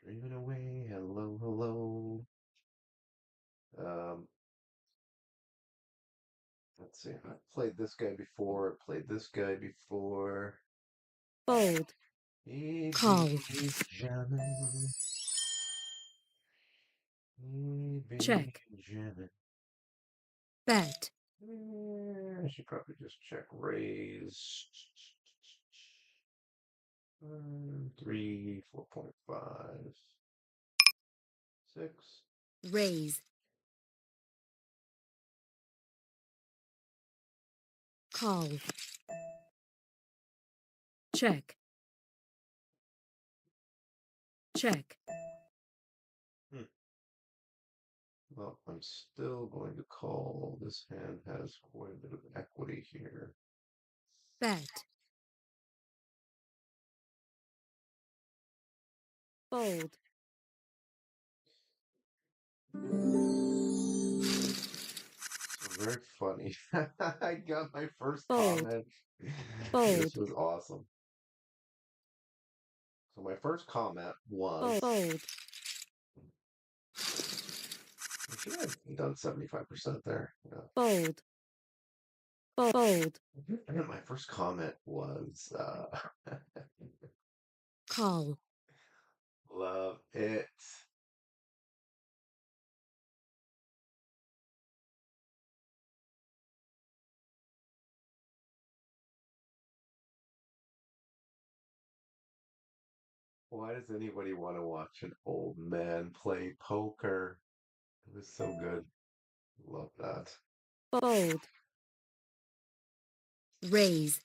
Dreaming away, hello, hello. Um, let's see. I've played this guy before. Played this guy before. Fold. Hey, Call. Benjamin. Hey, Check. Benjamin. Bet. I should probably just check raise. 3, 4.5, 6. Raise. Call. Check. Check. Well, I'm still going to call. This hand has quite a bit of equity here. Bet. Fold. So very funny. I got my first Fold. comment. This Fold. was awesome. So my first comment was, Fold. I should have done 75% there. Yeah. Fold. Fold. My first comment was, Call. love it. Why does anybody want to watch an old man play poker? It was so good. Love that. Fold. Raise.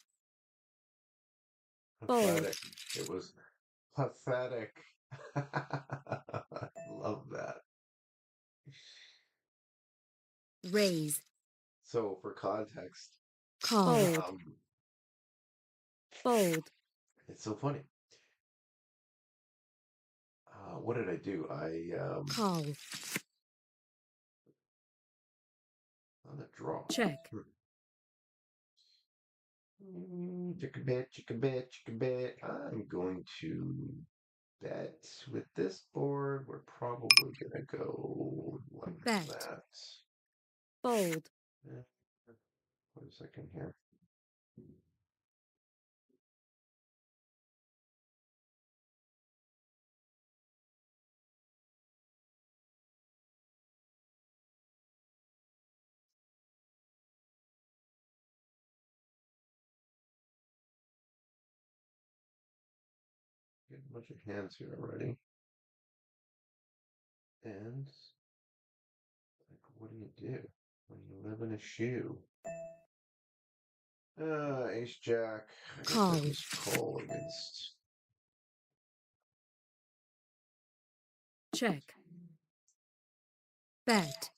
Fold. Pathetic. It was pathetic. Love that. Raise. So, for context, Call. Fold. it's so funny. What did I do? Call. On the draw. Check. Chicken bit, chicken bit, chicken bit. I'm going to bet with this board. We're probably gonna go like Bet. that. Fold. Wait a second here. Get a bunch of hands here already. And like, what do you do when you live in a shoe? Ace Jack. I guess Call. I just call against. Check. Bet.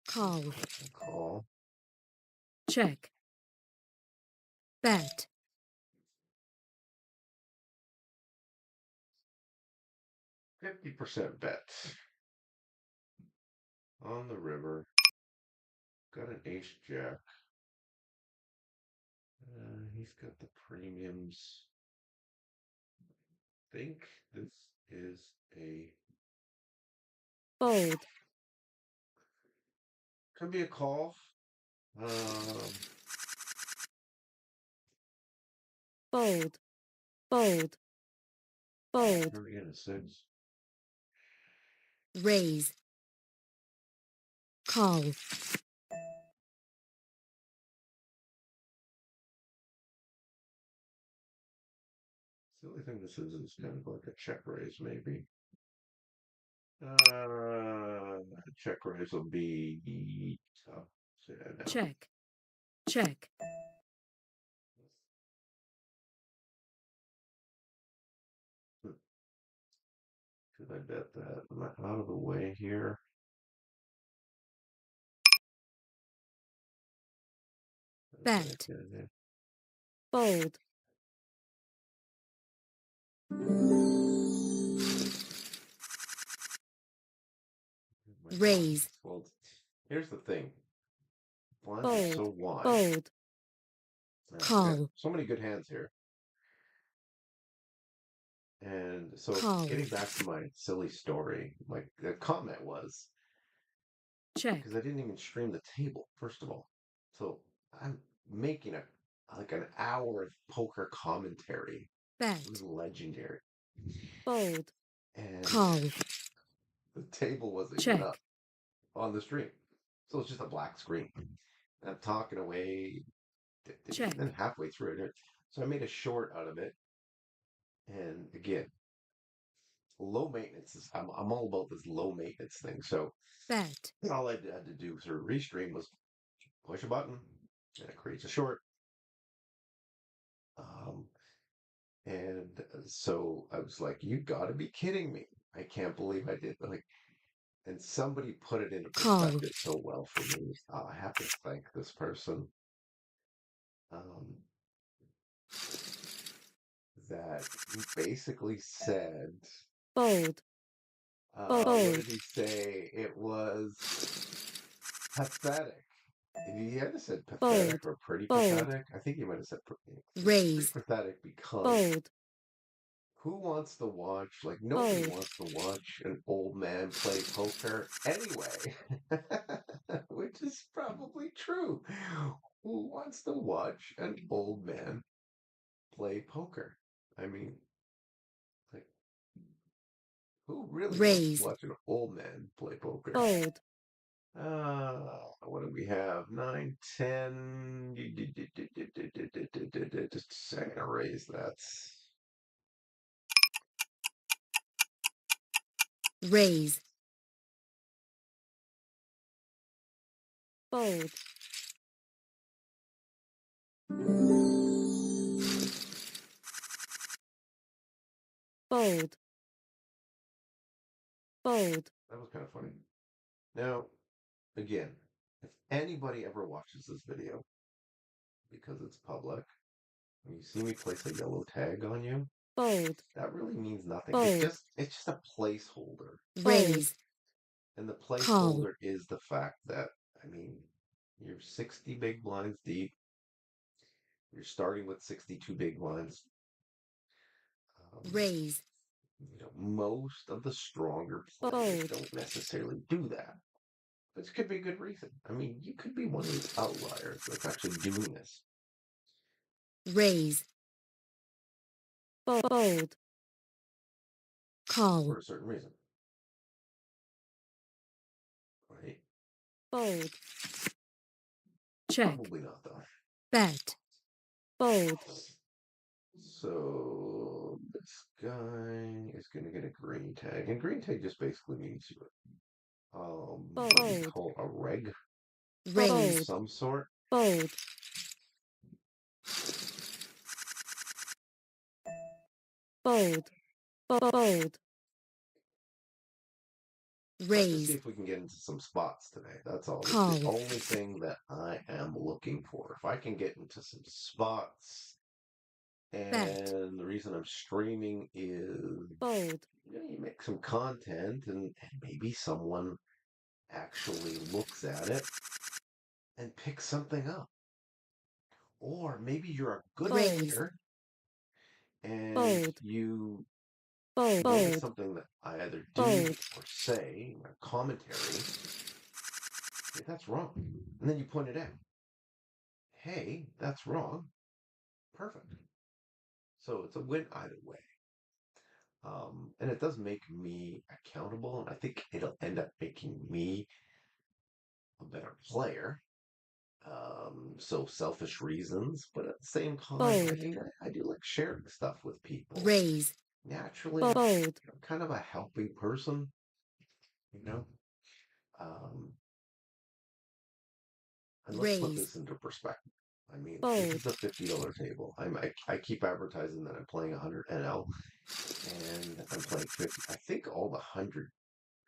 Call. Call. Check. Bet. 50% bet. On the river. Got an Ace Jack. He's got the premiums. Think this is a. Fold. Could be a call. Fold. Fold. Fold. Already in a 6. Raise. Call. The only thing this is kind of like a check raise, maybe. Check raise will be tough. Say that now. Check. Check. Should I bet that? Am I out of the way here? Bet. Okay. Fold. Raise. Well, here's the thing. Blinds are Fold. so wide. Fold. We got Call. so many good hands here. And so Call. getting back to my silly story, like the comment was, Check. because I didn't even stream the table, first of all. So I'm making like an hour of poker commentary. It was Bet. legendary. Fold. And Call. the table wasn't even up Check. on the stream. So it's just a black screen. And I'm talking away, and then Check. halfway through it. So I made a short out of it. And again, low maintenance is, I'm all about this low maintenance thing. So Bet. all I had to do through restream was push a button and it creates a short. Um, and so I was like, you gotta be kidding me. I can't believe I did like, and somebody put it into Call. perspective so well for me. I have to thank this person. Um, that he basically said, Fold. what Fold. did he say? It was pathetic. He had to said pathetic Fold. or pretty Fold. pathetic. I think he might have said pretty Raise. pathetic because Fold. who wants to watch, like, nobody Fold. wants to watch an old man play poker anyway, which is probably true. Who wants to watch an old man play poker? I mean, like, who really wants to Raise. watch an old man play poker? Fold. What do we have? 9, 10. Just I'm gonna raise that. Raise. Fold. Fold. Fold. That was kind of funny. Now, again, if anybody ever watches this video because it's public, and you see me place a yellow tag on you, Fold. that really means nothing. Fold. It's just a placeholder. Raise. And the Call. placeholder is the fact that, I mean, you're 60 big blinds deep. You're starting with 62 big blinds. Raise. Most of the stronger players Fold. don't necessarily do that. This could be a good reason. I mean, you could be one of the outliers that's actually doing this Raise. Fold. Call. for a certain reason, right? Fold. Check. Probably not, though. Bet. Fold. So this guy is going to get a green tag, and green tag just basically means what do you Fold. call a reg Raise. of some sort. Fold. Fold. Fold. Let's just see Raise. if we can get into some spots today. That's all. That's Call. the only thing that I am looking for. If I can get into some spots, Bet. and the reason I'm streaming is Fold. you make some content, and maybe someone actually looks at it and picks something up. Or maybe you're a good Raise. player and Fold. you Fold. notice Fold. something that I either do Fold. or say in my commentary. Hey, that's wrong. And then you point it out. Hey, that's wrong. Perfect. So it's a win either way. And it does make me accountable, and I think it'll end up making me a better player. So selfish reasons, but at the same time, Fold. I do like sharing stuff with people. Raise. Naturally, Fold. I'm kind of a helping person, you know. Um, and let's put Raise. this into perspective. I mean, this Fold. is a $50 table. I keep advertising that I'm playing 100 NL, and I'm playing 50. I think all the 100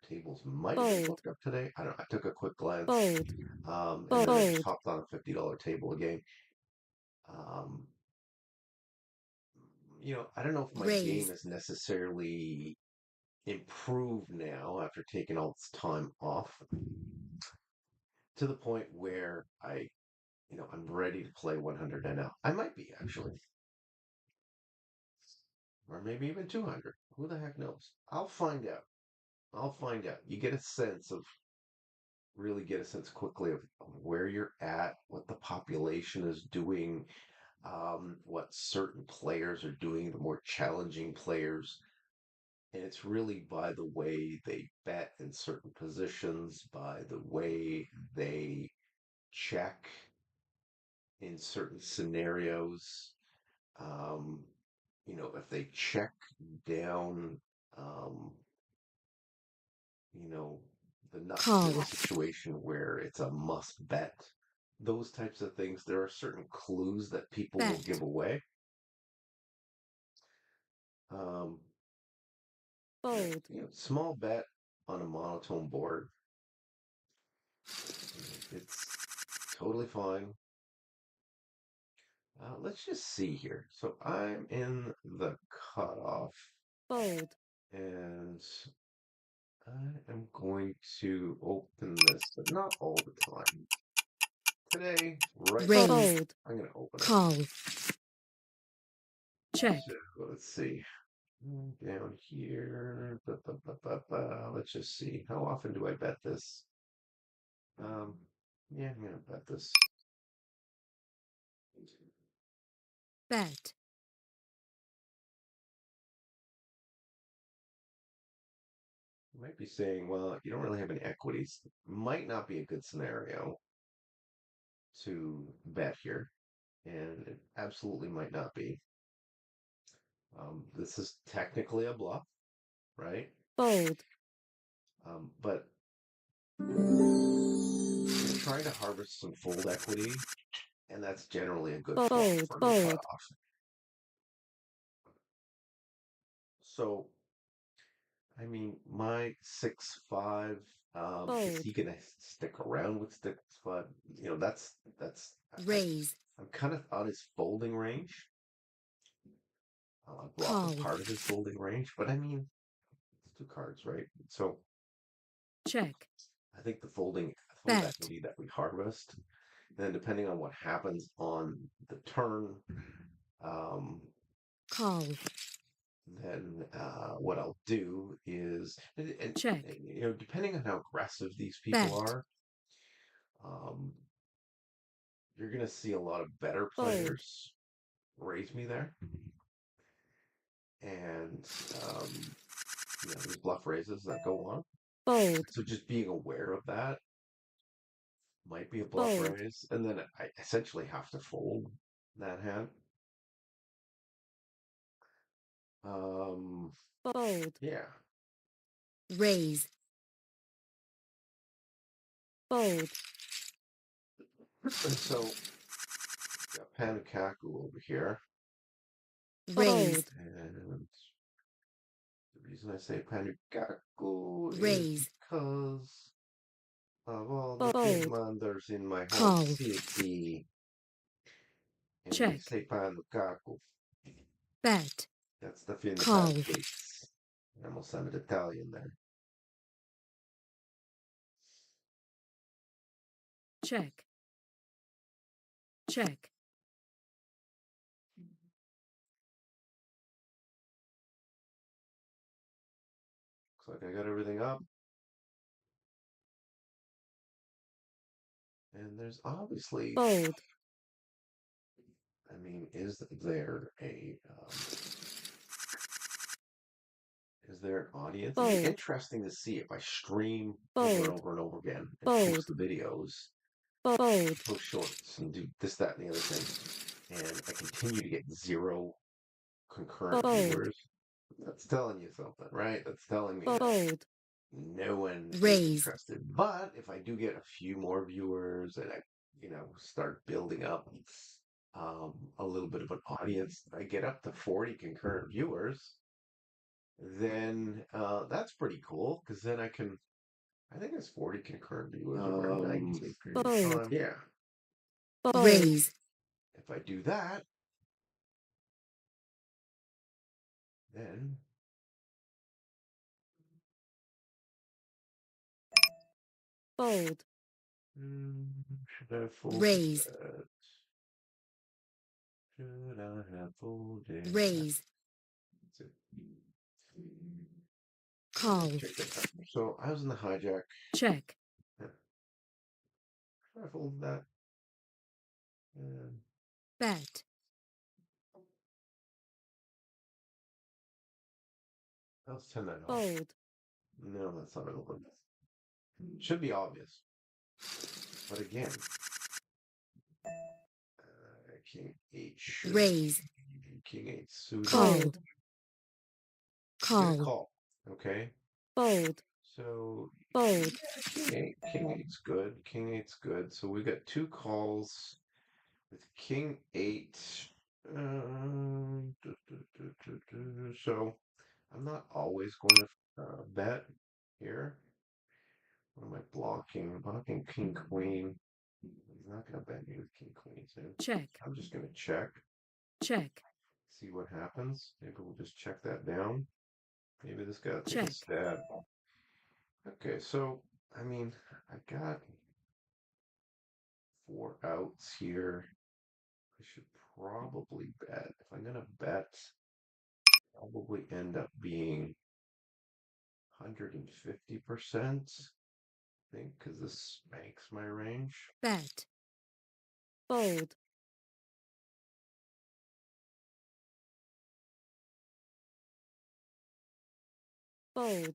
tables might have been Fold. booked up today. I don't. I took a quick glance, Fold. and then I just Fold. hopped on a $50 table again. Um, I don't know if my game Raise. is necessarily improved now after taking all this time off to the point where I I'm ready to play 100 NL. I might be actually, or maybe even 200. Who the heck knows? I'll find out. I'll find out. You really get a sense quickly of where you're at, what the population is doing, what certain players are doing, the more challenging players. And it's really by the way they bet in certain positions, by the way they check in certain scenarios. Um, if they check down, um, you know, the nuts in Call. a situation where it's a must bet, those types of things, there are certain clues that people will give Bet. away. Um, Fold. small bet on a monotone board, it's totally fine. Let's just see here. So I'm in the cutoff, Fold. and I am going to open this, but not all the time. Today, right Raise. now, Fold. I'm going to open it. Call. Check. So, let's see. Down here. Let's just see. How often do I bet this? Yeah, I'm going to bet this. Bet. You might be saying, well, you don't really have any equities. Might not be a good scenario to bet here, and it absolutely might not be. This is technically a bluff, right? Fold. But you're trying to harvest some fold equity, and that's generally a good flop Fold. for the Fold. cutoff. So, I mean, my 6-5, is Fold. he gonna stick around with 6-5? That's Raise. I'm kind of on his folding range. Bluff is Call. part of his folding range, but I mean, it's two cards, right? So Check. I think the fold Bet. equity that we harvest, then depending on what happens on the turn, um, Call. then what I'll do is, Check. depending on how aggressive these people Bet. are, um, you're going to see a lot of better Fold. players raise me there. And there's bluff raises that go on. Fold. So just being aware of that might be a bluff Fold. raise. And then I essentially have to fold that hand. Fold. Yeah. Raise. Fold. And so got Panikaku over here. Raise. And the reason I say Panikaku is Raise. because of all the Fold. commanders in my Call. home city. And we Check. say Panikaku. Bet. That's the fin Call. pancakes. I almost sounded Italian there. Check. Check. Looks like I got everything up. And there's obviously, Fold. I mean, is there an audience? It'd be Fold. interesting to see if I stream over and Fold. over and over again and Fold. post the videos, Fold. post shorts, and do this, that, and the other thing. And I continue to get zero concurrent Fold. viewers. That's telling you something, right? That's telling me that Fold. no one is Raise. interested. But if I do get a few more viewers and I, start building up a little bit of an audience, I get up to 40 concurrent viewers, then that's pretty cool because then I think it's 40 concurrent viewers over a 90-day period of Fold. time. Yeah. Fold. Raise. If I do that, then Fold. Should I fold Raise. that? Should I have folded? Raise. That's it. Call. Check that out. So I was in the hijack. Check. Yeah. Should I fold that? And Bet. I'll send that off. Fold. No, that's not open. Should be obvious. But again, King 8 should. Raise. King 8 suited. Called. Gonna Call. call. Okay. Fold. So Fold. King 8's good. King 8's good. So we've got two calls with King 8. So I'm not always going to bet here. What am I blocking? I'm blocking King Queen. He's not going to bet me with King Queen soon. Check. I'm just going to check. Check. See what happens. Maybe we'll just check that down. Maybe this guy will take a Check. stab. Okay, so I mean, I got 4 outs here. I should probably bet. If I'm gonna bet, probably end up being 150%. I think because this makes my range. Bet. Fold. Fold.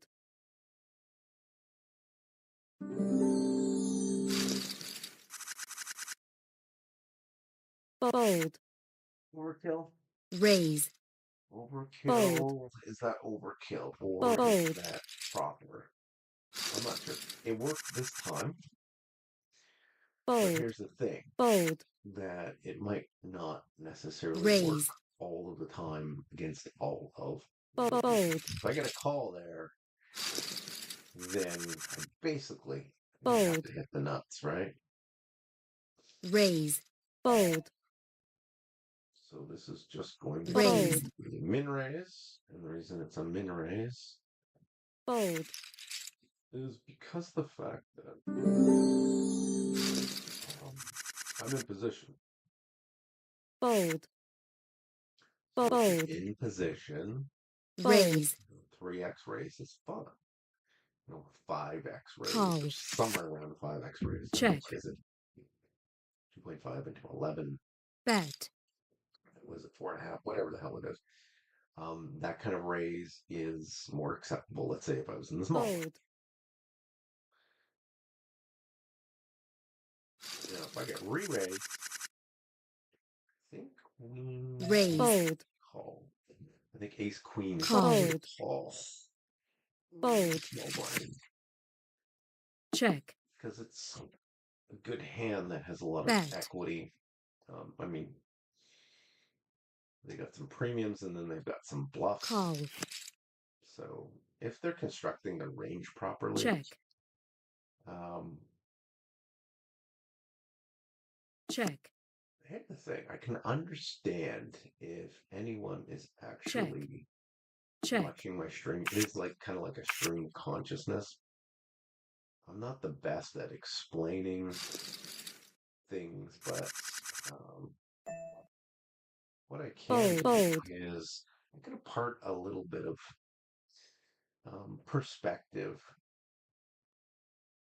Fold. Overkill. Raise. Overkill. Fold. Is that overkill or Fold. is that proper? I'm not sure. It worked this time. But Fold. here's the thing. Fold. That it might not necessarily Raise. work all of the time against all of. Fold. If I get a call there, then I basically have Fold. to hit the nuts, right? Raise. Fold. So this is just going to Raise. be a min raise, and the reason it's a min raise Fold. is because the fact that I'm in position. Fold. So if Fold. you're in position. Raise. 3x raise is fun. 5x raise, Call. or somewhere around 5x raise. Check. Is it 2.5 into 11? Bet. Was it 4.5? Whatever the hell it is. That kind of raise is more acceptable. Let's say if I was in the small. Fold. Now, if I get re-raised, I think queen. Raise. Fold. Call. I think ace queen is Called. call. Fold. Small blind. Check. Because it's a good hand that has a lot of Bet. equity. I mean, they got some premiums and then they've got some bluffs. Call. So if they're constructing the range properly, Check. Check. Here's the thing: I can understand if anyone is actually Check. watching my stream. It is like kind of like a stream consciousness. I'm not the best at explaining things, but what I can do is I can impart a little bit of perspective.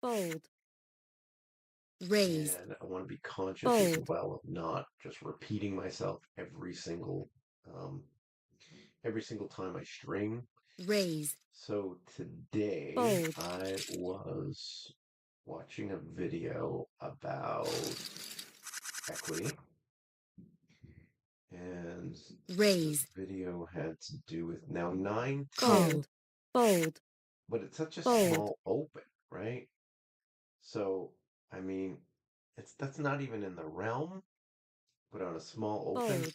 Fold. Raise. And I want to be conscious as well of not just repeating myself every single time I string. Raise. So today I was watching a video about equity. And raise. The video had to do with now 9, 10. Fold. But it's such a small open, right? So, I mean, that's not even in the realm, but on a small open,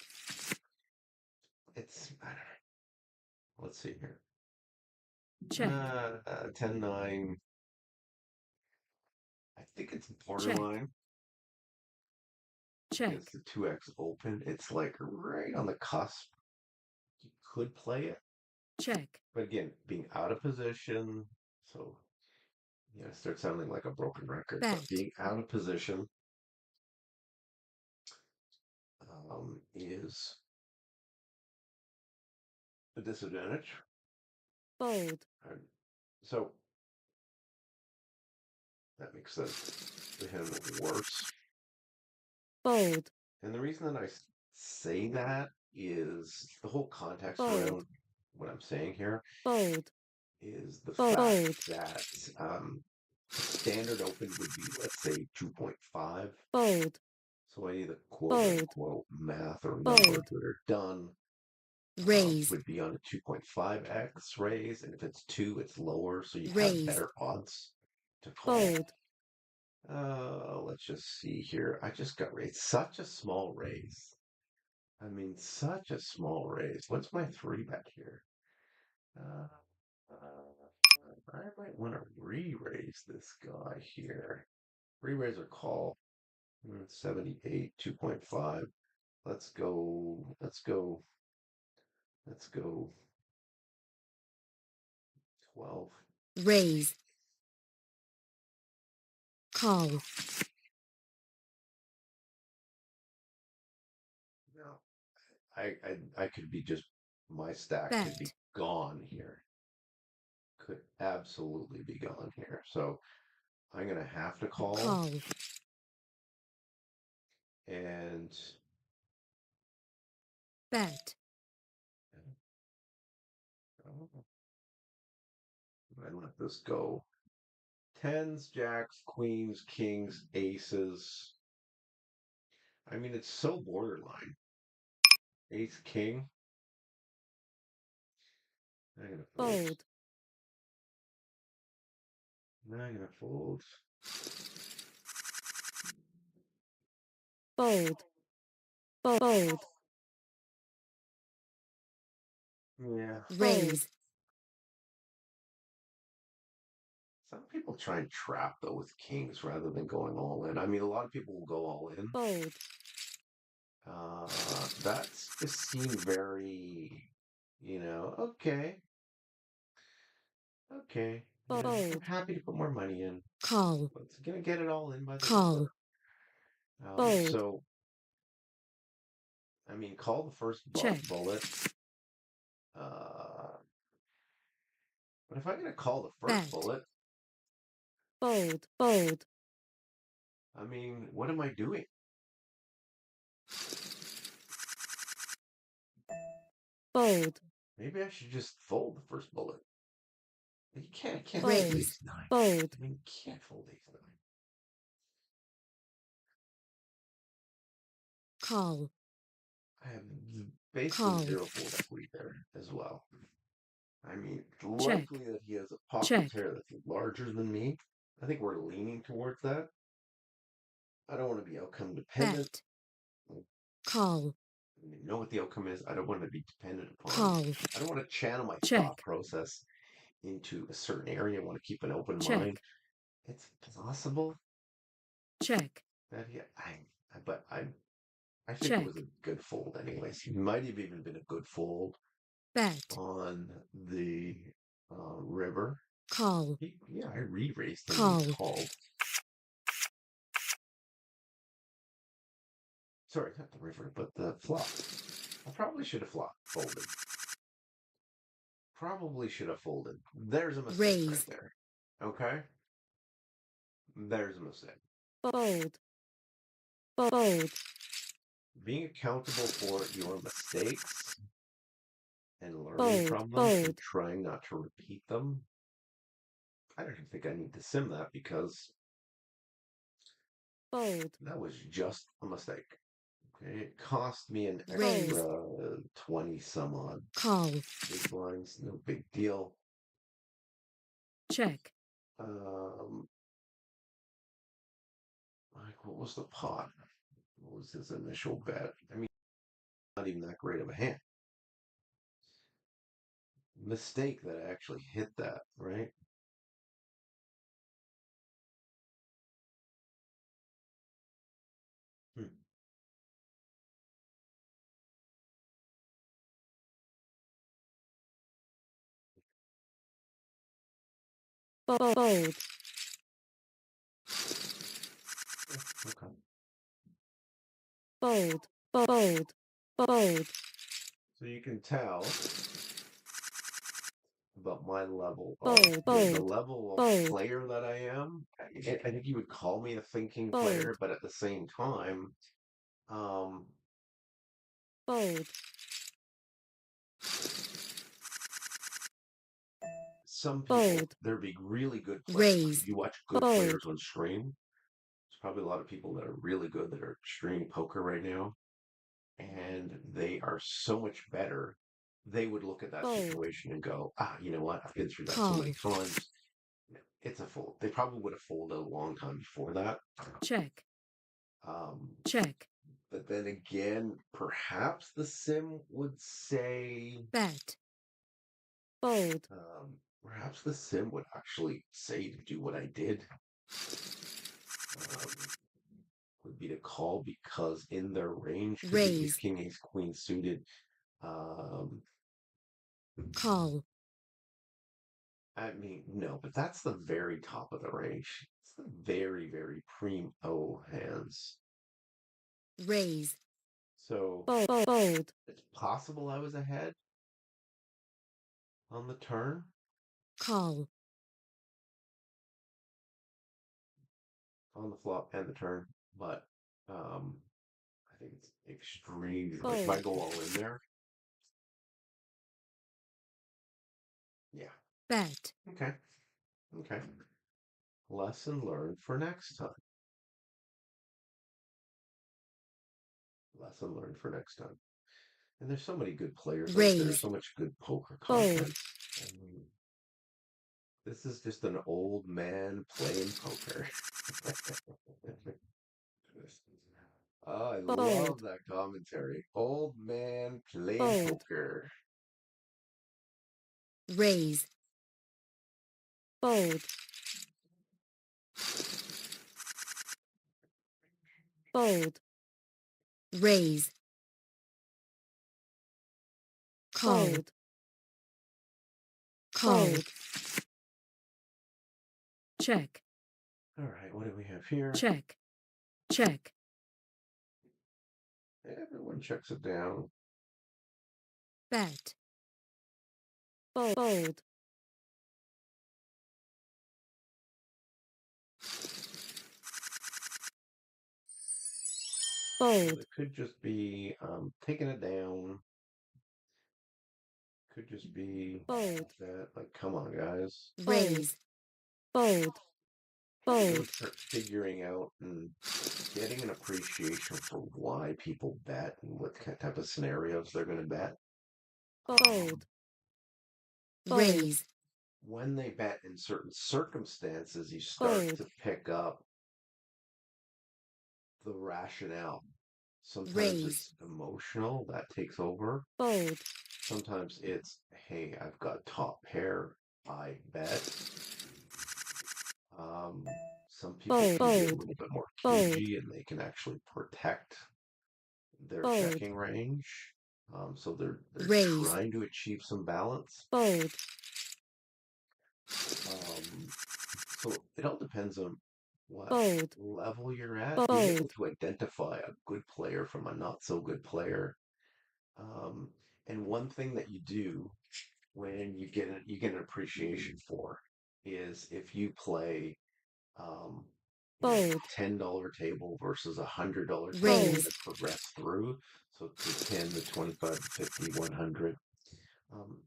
it's, I don't know. Let's see here. Check. 10-9. I think it's borderline. Check. It's the 2x open. It's like right on the cusp. You could play it. Check. But again, being out of position, so it starts sounding like a broken record. Bet. But being out of position, is a disadvantage. Fold. And so that makes the hand worse. Fold. And the reason that I say that is the whole context Fold. around what I'm saying here Fold. is the Fold. fact that standard open would be, let's say, 2.5. Fold. So any of the quote Fold. unquote math or numbers Fold. that are done Raise. would be on a 2.5x raise. And if it's 2, it's lower. So you have Raise. better odds to call. Fold. Let's just see here. I just got raised. Such a small raise. I mean, such a small raise. What's my 3-bet here? I might want to re-raise this guy here. Re-raise or call. 78, 2.5. Let's go. Let's go. Let's go. 12. Raise. Call. No, I could be just my stack Bet. could be gone here. Could absolutely be gone here. So I'm gonna have to call. Call. And Bet. I let this go. Tens, jacks, queens, kings, aces. I mean, it's so borderline. Ace, king. I'm gonna fold. Fold. I'm gonna fold. Fold. Fold. Yeah. Raise. Some people try and trap though with kings rather than going all in. I mean, a lot of people will go all in. Fold. That's just seemed very, okay, okay. Yeah, I'm Fold. happy to put more money in. Call. It's gonna get it all in by the Call. river. Fold. So, I mean, call the first Check. bullet. But if I'm gonna call the first Bet. bullet, Fold. Fold. I mean, what am I doing? Fold. Maybe I should just fold the first bullet. You can't fold Raise. ace nine. Fold. I mean, you can't fold ace nine. Call. I have basically Call. 0 fold equity there as well. I mean, it's Check. likely that he has a pocket Check. pair that's larger than me. I think we're leaning towards that. I don't want to be outcome dependent. Bet. Call. You know what the outcome is. I don't want to be dependent upon. Call. I don't want to channel my Check. thought process into a certain area. I want to keep an open Check. mind. It's possible Check. that but I think it was Check. a good fold anyways. He might have even been a good fold Bet. on the river. Call. Yeah, I re-raised him. Call. He called. Sorry, not the river, but the flop. I probably should have folded. Probably should have folded. There's a mistake Raise. right there. Okay? There's a mistake. Fold. Fold. Being accountable for your mistakes and learning Fold. from them and Fold. trying not to repeat them. I don't even think I need to sim that because Fold. that was just a mistake. Okay, it cost me an Raise. extra 20 some odd. Call. Big blinds, no big deal. Check. Like, what was the pot? What was his initial bet? I mean, not even that great of a hand. Mistake that I actually hit that, right? Hmm. Fold. Okay. Fold. fold, fold, So you can tell about my level of fold, the fold, level of fold, player that I am. I think you would call me a thinking fold, player, but at the same time, um, fold, some people, fold, there'd be really good players. Like if raise, you watch good fold, players on stream, there's probably a lot of people that are really good that are streaming poker right now, and they are so much better. They would look at that fold, situation and go, ah, you know what? I've been through that so many call, times. It's a fold. They probably would have folded a long time before that. check, Um, check, but then again, perhaps the sim would say, bet, fold, perhaps the sim would actually say to do what I did, um, would be to call because in their range, could be ace, raise, king, ace, queen suited. Um, call, I mean, no, but that's the very top of the range. It's the very, very primo hands. raise, So fold, it's possible I was ahead on the turn. call, On the flop and the turn, but um, I think it's extremely like if I fold, go all in there, yeah. bet, Okay, okay. Lesson learned for next time. Lesson learned for next time. And there's so many good players out there. raise, So much good poker fold, content. I mean, this is just an old man playing poker. Oh, I love fold, that commentary. Old man playing fold, poker. raise, fold, fold, raise, call, fold, call, fold, check, All right, what do we have here? check, check, Everyone checks it down. bet, fold, fold, It could just be taking it down. Could just be fold, that. Like, come on, guys. raise, fold, Really fold, start figuring out and getting an appreciation for why people bet and what type of scenarios they're going to bet. fold, raise, When they bet in certain circumstances, you start fold, to pick up the rationale. Sometimes raise, it's emotional that takes over. fold, Sometimes it's, hey, I've got top pair, I bet. Um, some people fold, can get a fold, little bit more fold, cagey and they can actually protect their fold, checking range. So they're raise, trying to achieve some balance. fold, Um, so it all depends on what fold, level you're at. Being able fold, to identify a good player from a not so good player. Um, and one thing that you do when you get an appreciation for is if you play um, fold, $10 table versus $100 table raise, and progress through. So to 10 to 25 to 50, 100. Um,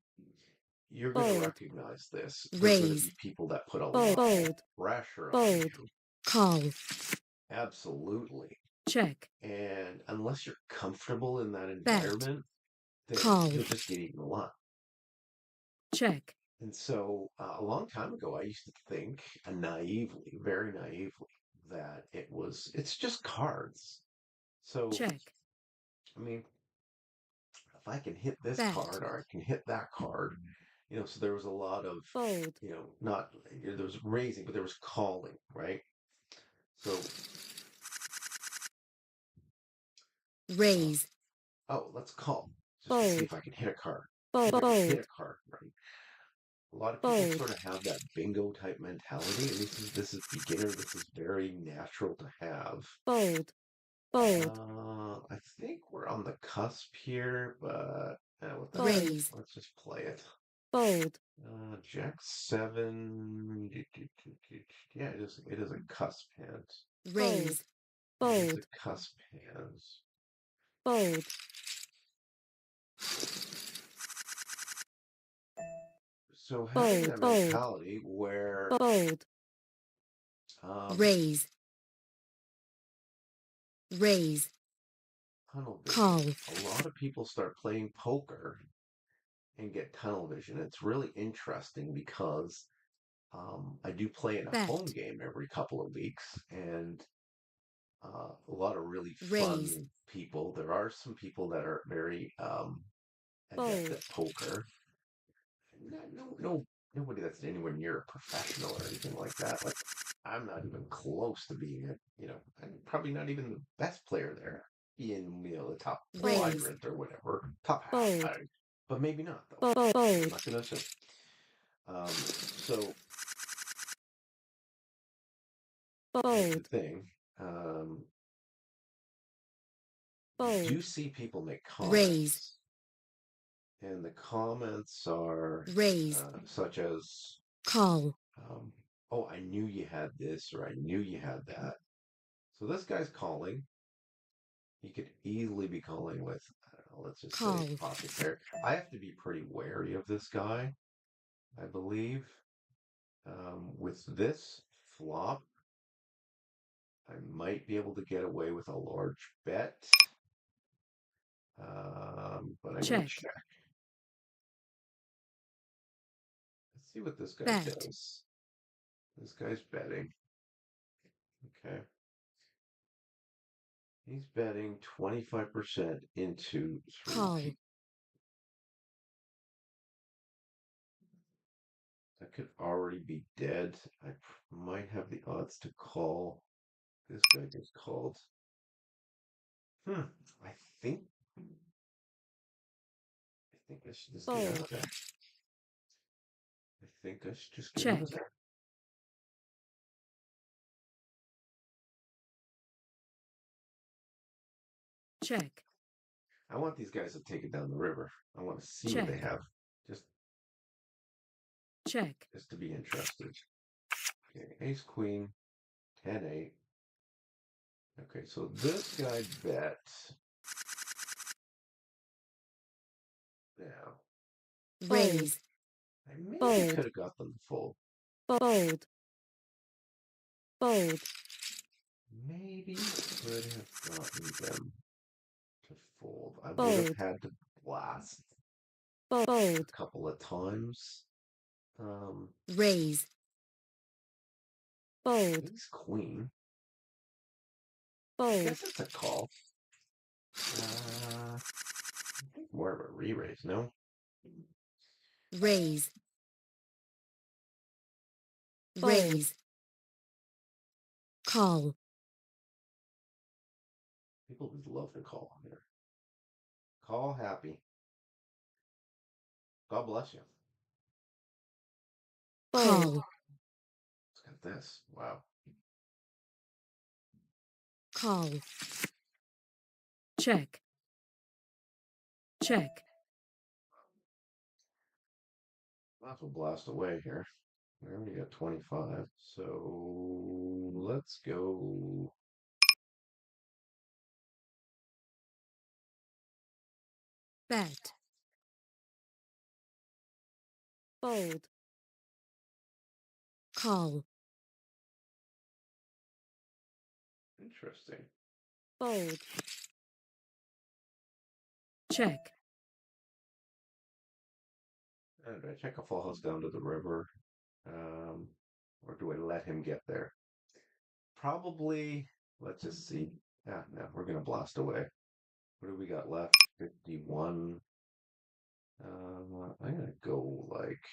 you're going to fold, recognize this. There are going to raise, be people that put a fold, lot of fold, pressure on fold, you. call, Absolutely. check, And unless you're comfortable in that bet, environment, then call, you'll just get eaten alive. check, And so a long time ago, I used to think naively, very naively, that it's just cards. So, check, I mean, if I can hit this bet, card or I can hit that card, so there was a lot of, fold, not, there was raising, but there was calling, right? So, uh, raise, oh, let's call just to see fold, if I can hit a card. See fold, if I can hit fold, a card, right? A lot of people fold, sort of have that bingo type mentality, and this is beginner. This is very natural to have. fold, Fold. I think we're on the cusp here, but what the heck? Raise. Let's just play it. Fold. Jack seven. Yeah, it is a cusp hand. Raise. It is Fold. a cusp hand. Fold. So having Fold. that Fold. mentality where Fold. Raise. Raise. tunnel vision, Call. a lot of people start playing poker and get tunnel vision. It's really interesting because I do play in a Bet. home game every couple of weeks, and a lot of really Raise. fun people. There are some people that are very adept Fold. at poker. Nobody that's anywhere near a professional or anything like that. Like I'm not even close to being I'm probably not even the best player there in the top Raise. quadrant or whatever, top half. Fold. But maybe not though. Fold. I'm not gonna assume. So here's the Fold. thing. You do Fold. see people make Raise. comments, and the comments are Raise. such as, Call. "Oh, I knew you had this," or "I knew you had that." So this guy's calling. He could easily be calling with, I don't know, let's just Call. say pocket pair. I have to be pretty wary of this guy, I believe. With this flop, I might be able to get away with a large bet. But I'm going to Check. check. Let's see what this guy Bet. does. This guy's betting. Okay. He's betting 25% into Call. 3P. That could already be dead. I might have the odds to call. This guy just called. I think I should just get out Fold. of there. I think I should just get out Check. of there. Check. I want these guys to take it down the river. I want to see what they Check. have. Just Check. just to be interested. Okay, ace queen, 10-8. Okay, so this guy bet. Yeah. Raise. I maybe Fold. could have got them to fold. Fold. Fold. Maybe could have gotten them to fold. I would Fold. have had to blast Fold. a couple of times. Raise. Fold. Ace queen. I Fold. guess it's a call. I think more of a re-raise, no? Raise. Raise. Call. People just love to call here. Call happy. God bless you. Call. Let's get this. Wow. Call. Check. Check. Might as well blast away here. We already got 25. So let's go. Bet. Fold. Call. Interesting. Fold. Check. Do I check a full house down to the river? Or do I let him get there? Probably, let's just see. Yeah, no, we're going to blast away. What do we got left? 51. I'm going to go like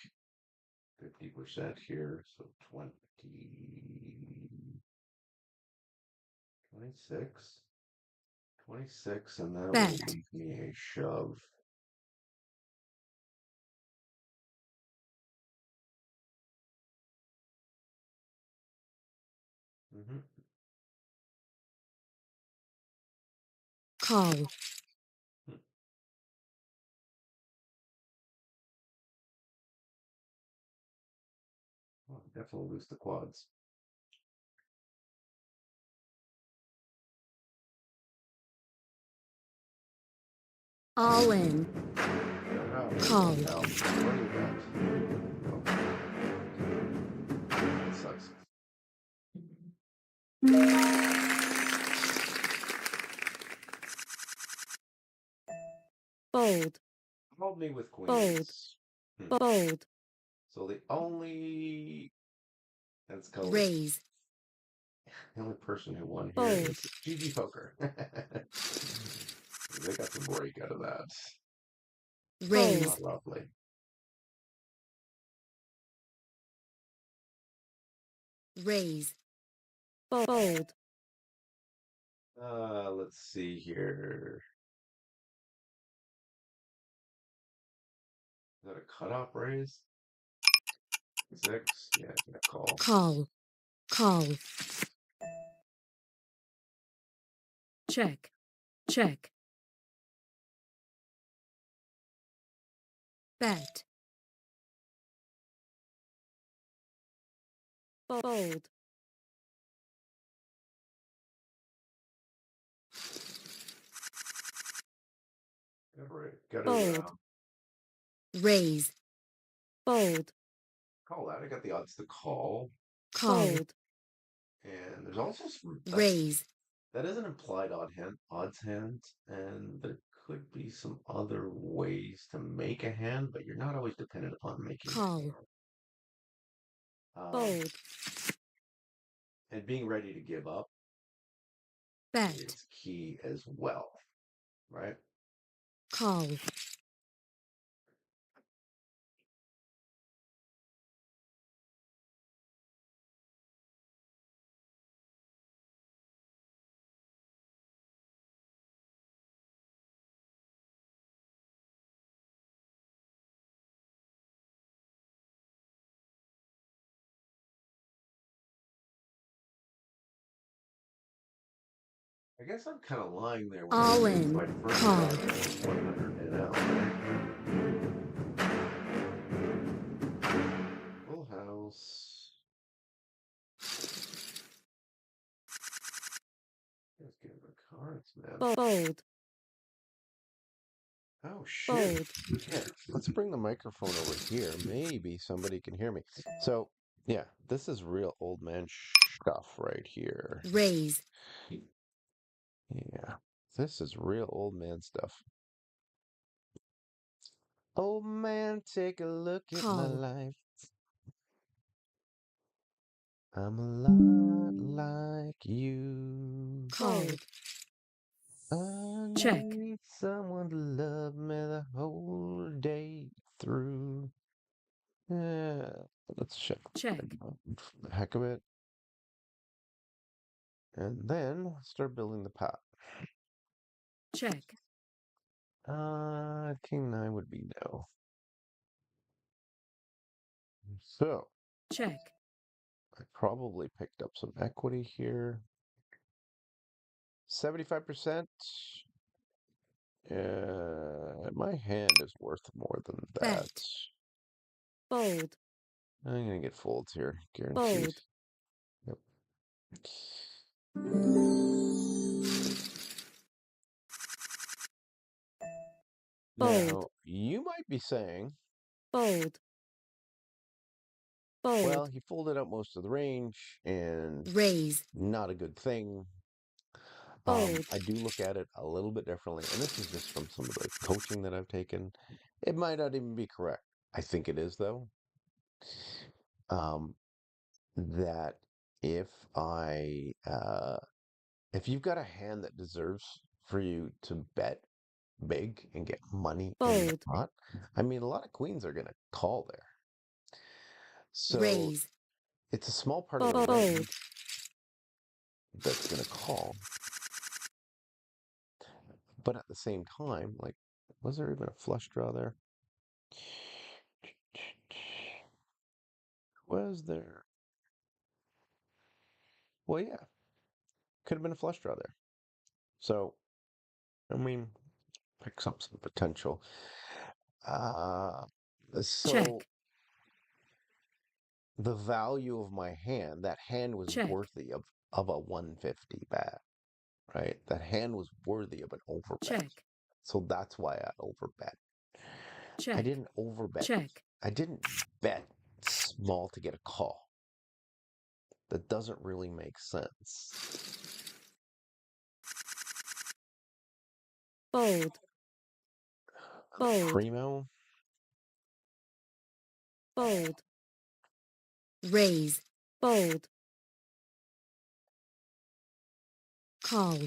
50% here. So 20, 26. 26, and that Bet. will leave me a shove. Call. Hmm. Oh, definitely lose the quads. All in. Oh, Call. what do you got? Oh, that sucks. Fold. Hold me with Fold. queens. Fold. So the only that's called Raise. the only person who won here Fold. is GG Poker. They got some break out of that. Raise. Not roughly. Raise. Fold. Let's see here. Is that a cutoff raise? 6? Yeah, I'm gonna call. Call. Call. Check. Check. Bet. Fold. Gotta Fold. Raise. Fold. call that. I got the odds to call. Call. And there's also some Raise. that is an implied odds hand, and there could be some other ways to make a hand, but you're not always dependent on making a Call. hand. Fold. And being ready to give up Bet. is key as well, right? Call. I guess I'm kind of lying there when I All say it's in. my first Call. shot at 100 and out. Full house. Let's get the cards, man. Fold. Oh shit. Fold. Yeah, let's bring the microphone over here. Maybe somebody can hear me. So, yeah, this is real old man stuff right here. Raise. Yeah, this is real old man stuff. Old man, take a look at my Call. life. I'm a lot like you. Call. I Check. need someone to love me the whole day through. Yeah, let's check Check. for the heck of it. And then start building the pot. Check. King 9 would be no. So, Check. I probably picked up some equity here. 75%. My hand is worth more than that. Bet. Fold. I'm gonna get folds here, guaranteed. Fold. Yep. Fold. Now, you might be saying, Fold. well, Fold. he folded out most of the range and Raise. not a good thing. Fold. I do look at it a little bit differently, and this is just from some of the coaching that I've taken. It might not even be correct. I think it is, though. That if if you've got a hand that deserves for you to bet big and get money in the Fold. pot, I mean, a lot of queens are going to call there. So Raise. it's a small part of the Fold. range that's going to call. But at the same time, like, was there even a flush draw there? Was there? Well, yeah, could have been a flush draw there. So I mean, picks up some potential. Uh, so check, the value of my hand, that hand was check, worthy of a 150 bet, right? That hand was worthy of an overbet. check, So that's why I overbet. I check, didn't overbet. check, I didn't bet small to get a call. That doesn't really make sense. fold, fold, Primo? fold, raise, fold, call,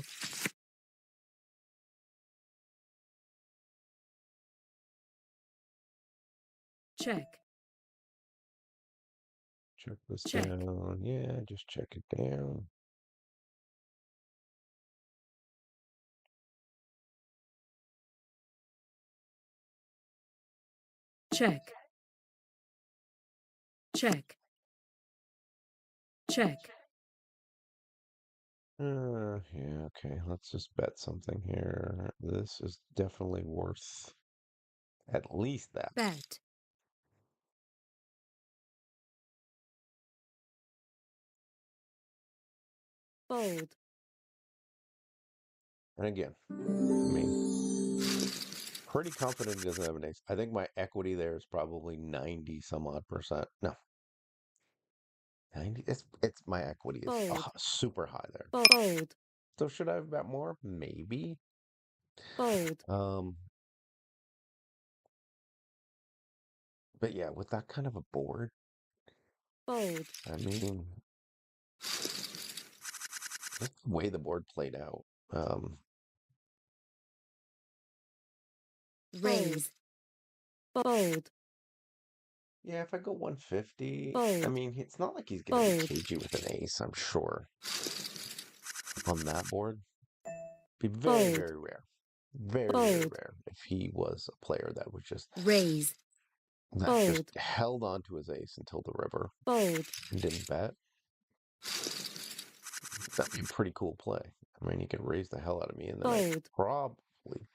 check, Check this check, down. Yeah, just check it down. check, check, check, Yeah, okay. Let's just bet something here. This is definitely worth at least that. bet, fold, And again, I mean, pretty confident he doesn't have an ace. I think my equity there is probably 90 some odd percent. No, 90. It's my equity is fold, super high there. fold, So should I have bet more? Maybe. fold, Um, but yeah, with that kind of a board, fold, I mean, just the way the board played out. raise, fold, Yeah, if I go 150, I fold, mean, it's not like he's going to be fold, cagey with an ace, I'm sure, on that board. Be very, fold, very rare. Very, very fold, rare if he was a player that was raise, just fold, held on to his ace until the river fold, and didn't bet. That'd be a pretty cool play. I mean, he could raise the hell out of me, and then I fold, probably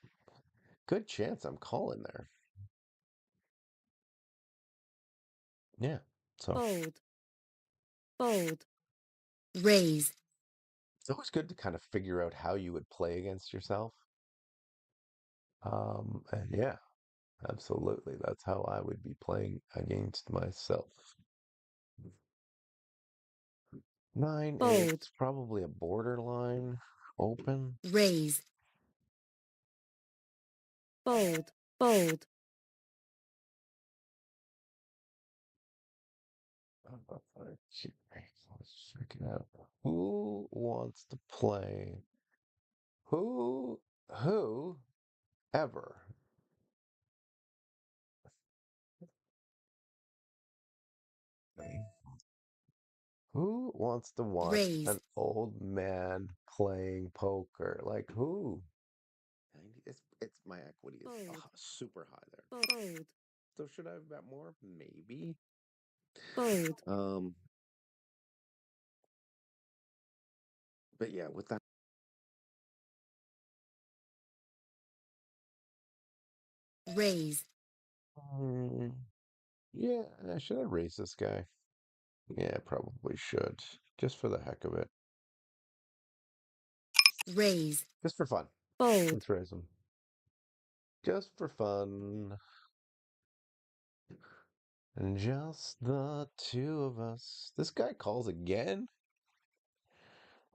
good chance I'm calling there. Yeah. So fold, fold, raise, it's always good to kind of figure out how you would play against yourself. And yeah, absolutely. That's how I would be playing against myself. 9-8, fold, probably a borderline open. raise, fold, fold, Let's check it out. Who wants to play? Who ever? Who wants to watch raise, an old man playing poker? Like who? 90, it's my equity is fold, super high there. fold, So should I have bet more? Maybe. fold, Um, but yeah, with that, raise, mm, yeah, I should have raised this guy. Yeah, probably should, just for the heck of it, raise, just for fun. fold, Let's raise him, just for fun, and just the two of us. This guy calls again.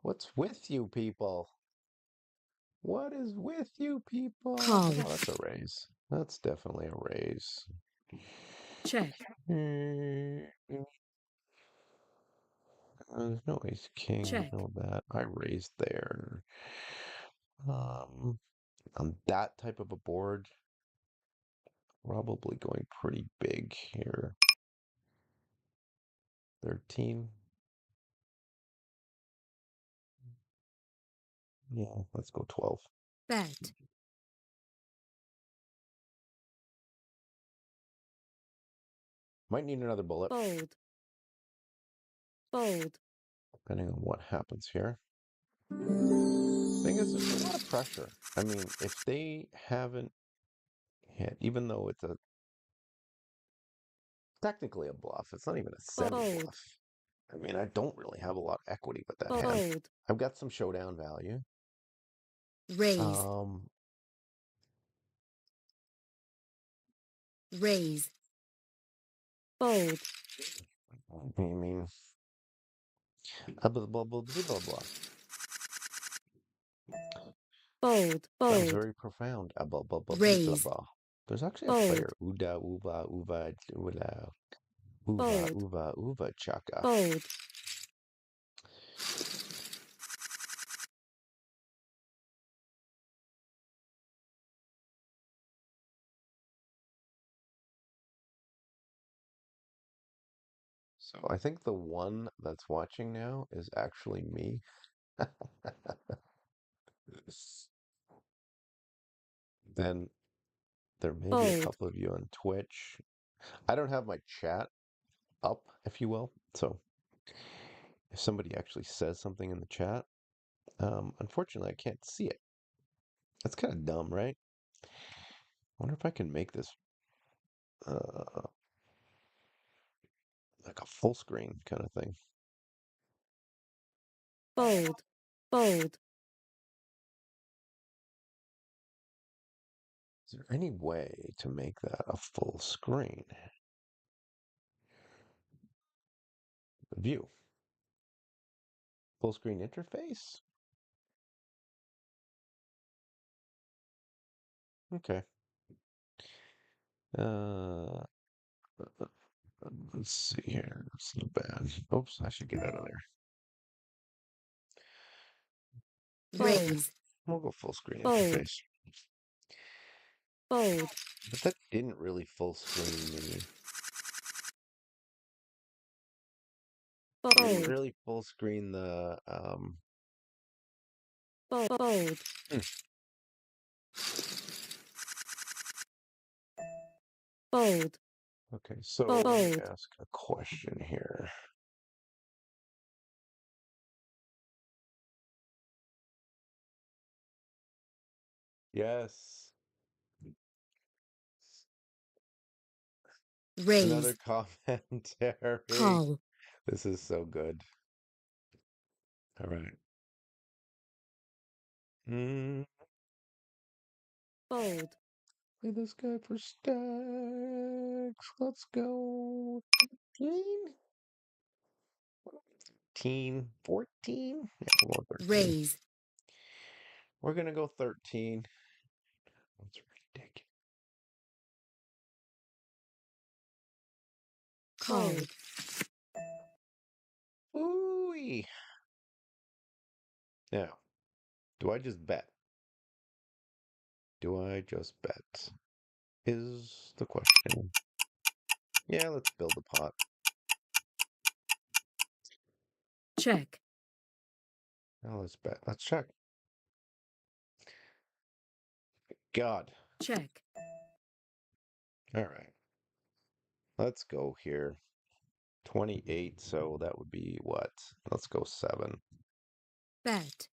What's with you people? What is with you people? call, Oh, that's a raise. That's definitely a raise. check, Mm, there's no ace king. We check, know that. I raised there. Um, on that type of a board, probably going pretty big here. 13. Yeah, let's go 12. bet, Might need another bullet, fold, fold, depending on what happens here. thing is, there's a lot of pressure. I mean, if they haven't hit, even though it's technically a bluff, it's not even a Fold. semi-bluff. I mean, I don't really have a lot of equity with that hand. Fold. I've got some showdown value. Raise. Raise. Fold. I mean, blah, blah, blah, blah, blah, blah. Fold. That was Fold. very profound. Blah, blah, blah, blah, blah, Raise. blah. There's actually a Fold. player. Uda, uva, uva, uva, uva, Fold. uva, uva, chaka. Fold. So I think the one that's watching now is actually me. Then there may be a Fold. couple of you on Twitch. I don't have my chat up, if you will. So if somebody actually says something in the chat, unfortunately, I can't see it. That's kind of dumb, right? I wonder if I can make this uh, like a full screen kind of thing. Fold. Fold. Is there any way to make that a full screen? View. Full screen interface? Okay. Uh, let's see here. It's not bad. Oops, I should get out of there. Raise. We'll go full screen Fold. interface. Fold. But that didn't really full screen me. It didn't Fold. really full screen the Fold. hmm. Fold. Okay, so let me Fold. ask a question here. Yes. Another Raise. commentary. Call. This is so good. All right. Fold. Play this guy for stacks. Let's go. 13? 14? Yeah, we'll go 13. Raise. We're gonna go 13. That's ridiculous. Call. Ooh. Now, do I just bet? Do I just bet? Is the question. Yeah, let's build a pot. Check. Now let's bet. Let's check. God. Check. All right. Let's go here. 28, so that would be what? Let's go 7. Bet.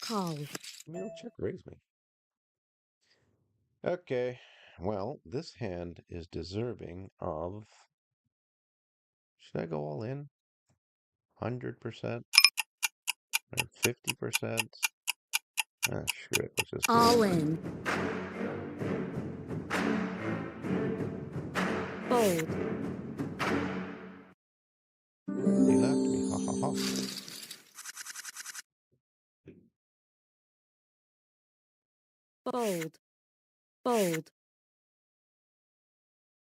Call. Meal check raise me. Okay. Well, this hand is deserving of. Should I go all in? 100%? Or 50%? Ah, screw it. Let's just go All all in. Fold. He left me. Ha ha ha. Fold. Fold.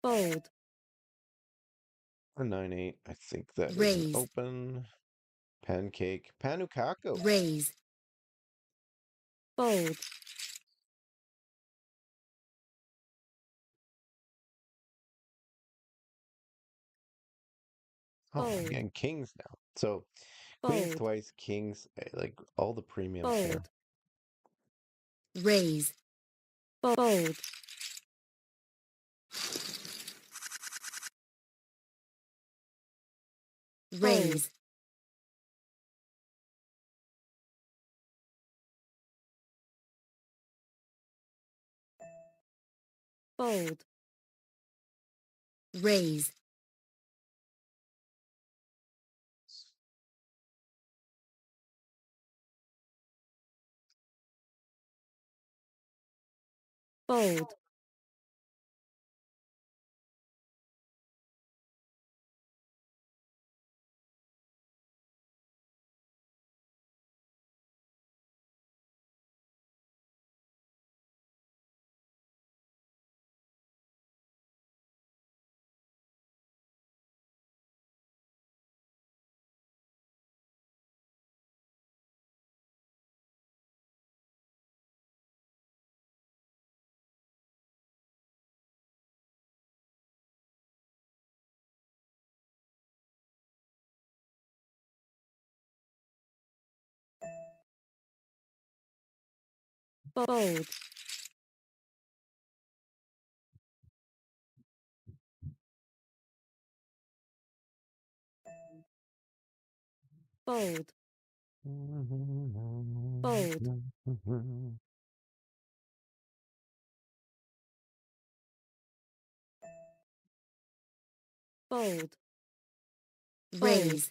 Fold. A 9-8. I think that is an Raise. open. Pancake. Panukaku. Raise. Fold. Oh, I'm Fold. getting kings now. So queens Fold. twice, kings, like all the premiums here. Fold. Raise. Fold. raise, fold, raise, fold, fold, fold, fold, fold, raise,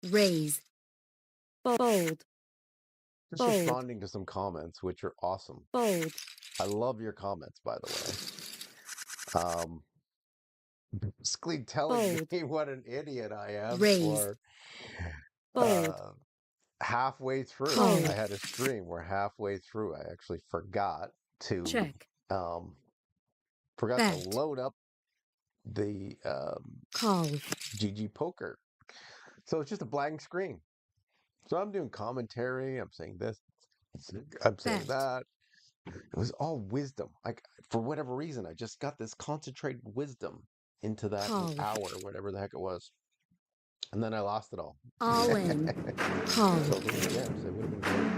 raise, fold, Just fold, responding to some comments, which are awesome. fold, I love your comments, by the way. Basically telling fold, me what an idiot I am raise, for fold, uh, halfway through. call, I had a stream where halfway through I actually to check, um, forgot to bet, load up the call, GG Poker. So it's just a blank screen. So I'm doing commentary. I'm saying this. I'm saying bet, that. It was all wisdom. Like for whatever reason, I just got this concentrated wisdom into that call, hour, whatever the heck it was, and then I lost it all. all in, call, So those gems, they would have been great.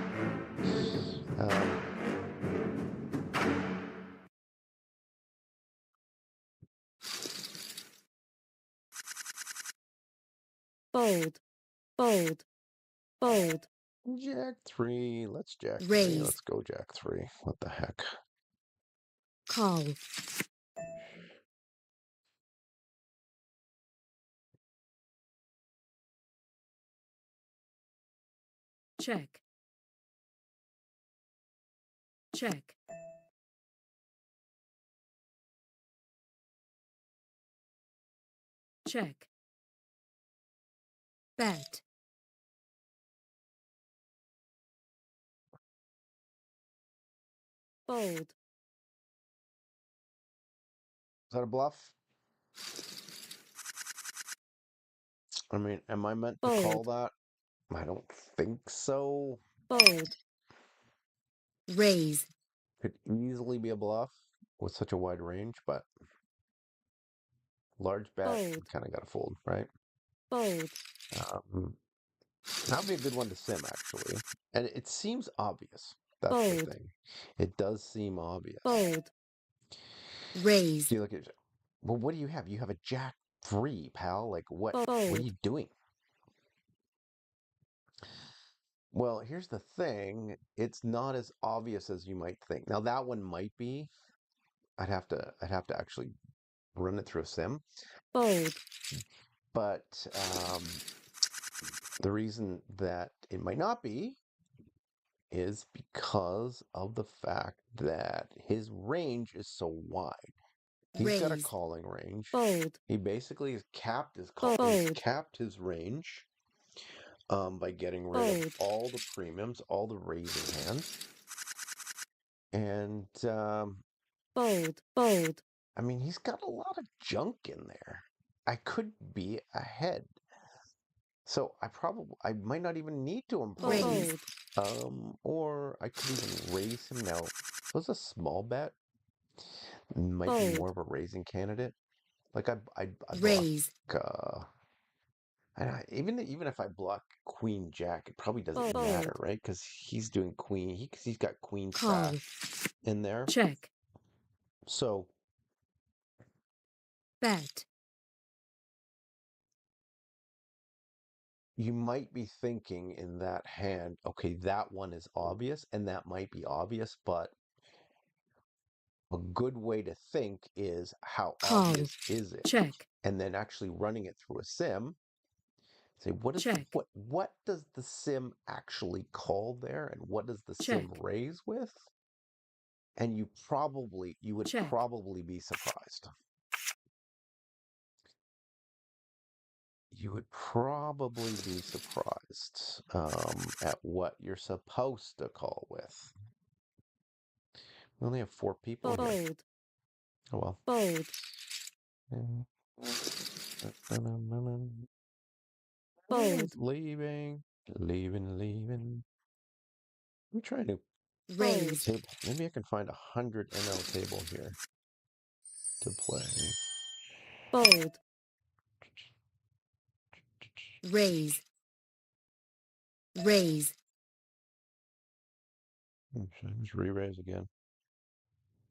fold, fold, fold, Jack 3. Let's Jack 3. raise, Let's go Jack 3. What the heck? call, check, check, check, bet, fold, Is that a bluff? I mean, am I meant to call fold, that? I don't think so. fold, raise, Could easily be a bluff with such a wide range, but large bet, fold, kind of got to fold, right? fold, Um, that would be a good one to sim, actually. And it seems obvious. That's the fold, thing. It does seem obvious. fold, raise, Do you look at, well, what do you have? You have a Jack 3, pal. Like, what are fold, you doing? Well, here's the thing. It's not as obvious as you might think. Now, that one might be. I'd have to actually run it through a sim. fold, But the reason that it might not be is because of the fact that his range is so wide. He's got a raise, calling range. fold, He basically has capped his fold, capped his range by getting rid of fold, all the premiums, all the raising hands, and fold, fold, I mean he's got a lot of junk in there. I could be ahead, so I might not even need to raise, impose, or I could even raise him now. Was a small bet might be more fold, of a raising candidate. Like I block raise, And even if I block Queen Jack, it probably doesn't Fold. matter, right? Because he's doing Queen. Because he's got Queen Call. trash in there. Check. So Bet. you might be thinking in that hand, okay, that one is obvious, and that might be obvious, but a good way to think is how Call. obvious is it? Check. And then actually running it through a sim, say Check. what does the sim actually call there, and what does the sim Check. raise with? And you would Check. probably be surprised. You would probably be surprised at what you're supposed to call with. We only have 4 people here. Fold. Oh well. Fold. Fold. Leaving. I'm trying to Raise. table. Maybe I can find 100 NL table here to play. Fold. Raise. Raise. Should I just re-raise again?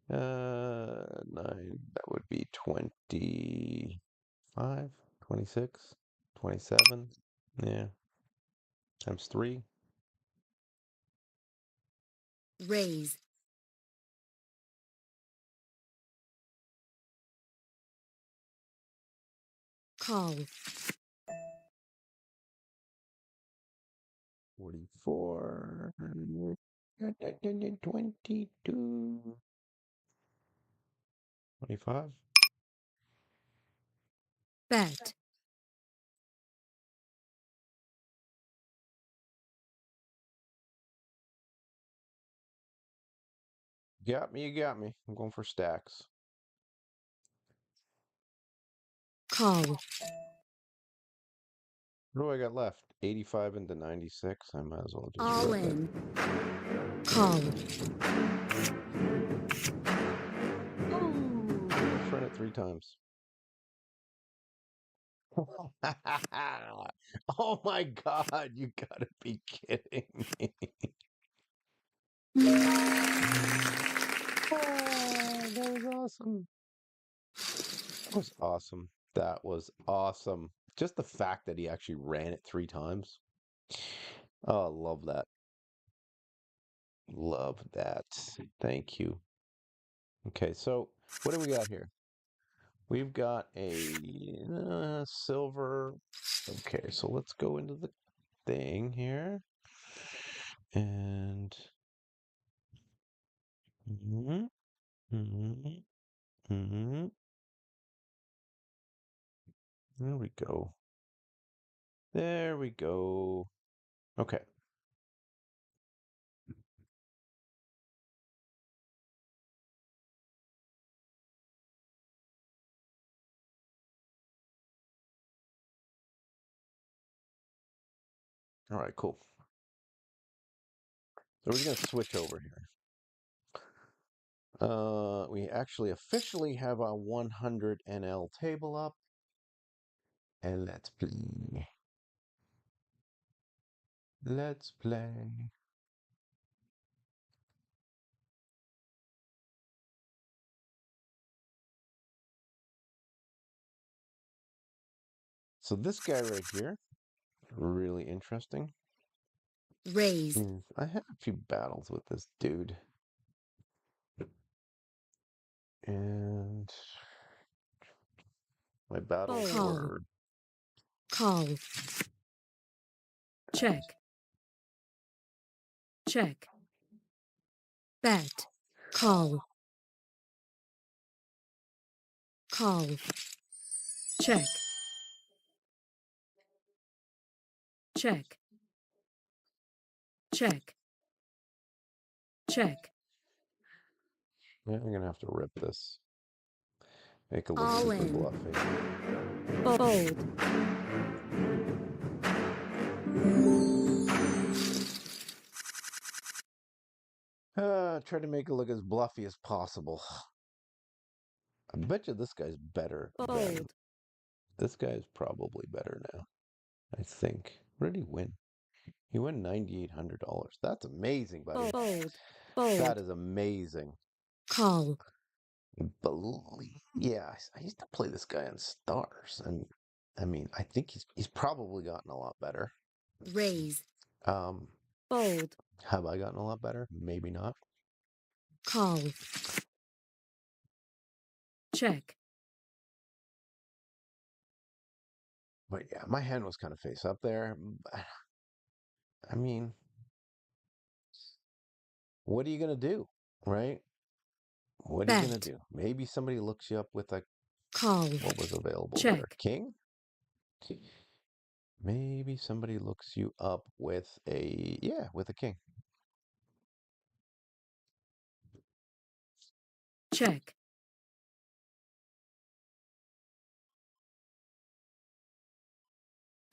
9. That would be 25, 26, 27. Yeah. Times 3. Raise. Call. 44. 22. 25. Bet. Got me, you got me. I'm going for stacks. Call. What do I got left? 85 into 96. I might as well just All rip it. in. Call. Let's run it 3 times. Oh my God, you gotta be kidding me. That was awesome. That was awesome. That was awesome. Just the fact that he actually ran it 3 times. Oh, love that. Love that. Thank you. Okay, so what do we got here? We've got a silver. Okay, so let's go into the thing here. And mhm, mhm, mhm. There we go. There we go. Okay. All right, cool. So we're just gonna switch over here. We actually officially have our 100 NL table up, and let's play. Let's play. So this guy right here, really interesting. Raise. I had a few battles with this dude. And my battles Call. were Call. Check. Check. Bet. Call. Call. Check. Check. Check. Check. yeah, I'm gonna have to rip this. Make it look All super in. bluffy. Fold. Try to make it look as bluffy as possible. I bet you this guy's better than Fold. this guy's probably better now. I think. What did he win? He won $9,800. That's amazing, buddy. Fold. That Fold. is amazing. Call. Yeah, I used to play this guy on Stars, and I mean, I think he's probably gotten a lot better. Raise. Um, Fold. have I gotten a lot better? Maybe not. Call. Check. But yeah, my hand was kind of face up there. I mean, what are you gonna do, right? What are you gonna Bet. do? Maybe somebody looks you up with a Call. what was available there? Check. King? Maybe somebody looks you up with with a king. Check.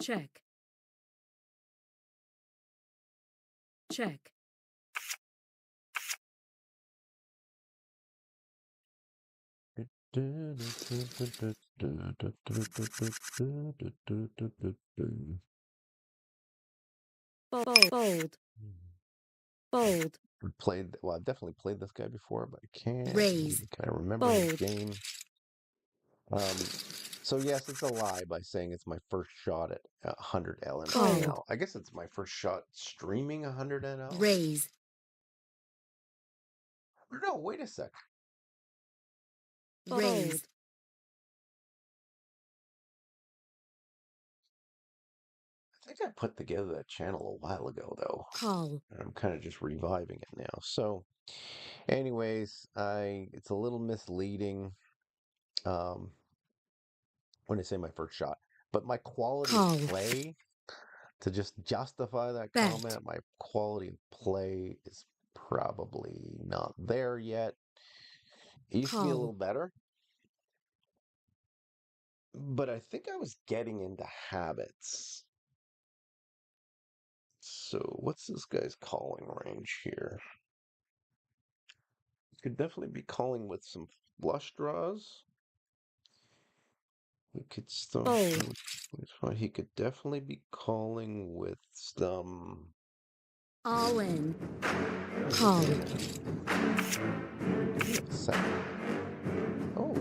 Check. Check. Fold. Fold. I've definitely played this guy before, but I can't Raise. can I remember his Fold. game? So yes, it's a lie by saying it's my first shot at 100 Call. LNL. I guess it's my first shot streaming 100 NL. Raise. No, wait a sec. Raise. I think I put together that channel a while ago, though. Call. And I'm kind of just reviving it now. So, anyways, it's a little misleading um, when I say my first shot, but my quality Call. of play to just justify that Bet. comment, my quality of play is probably not there yet. It used to be a Call. little better, but I think I was getting into habits. So, what's this guy's calling range here? Could definitely be calling with some flush draws. We could still. Fold. He could definitely be calling with some. All in. Call. Second. Oh,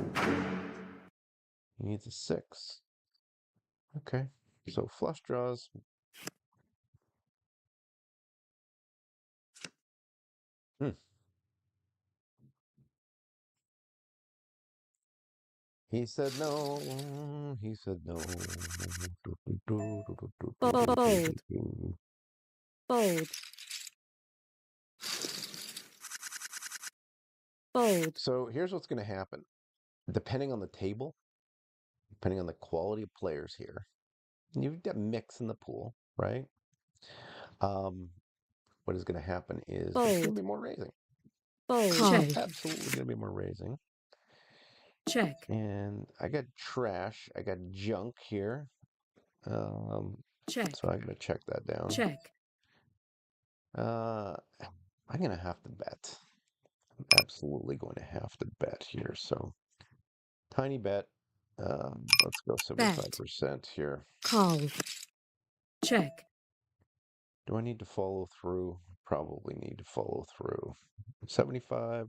he needs a 6. Okay, so flush draws. Hmm. He said no. He said no. Fold. Fold. Fold. So here's what's going to happen. Depending on the table, depending on the quality of players here, you've got mix in the pool, right? What is going to happen is there's going Fold. to be more raising. Fold. Check. Absolutely going to be more raising. Check. And I got trash. I got junk here. Check. So I'm going to check that down. Check. I'm going to have to bet. I'm absolutely going to have to bet here. So tiny bet. Let's go 75% here. Call. Check. Do I need to follow through? Probably need to follow through. 75.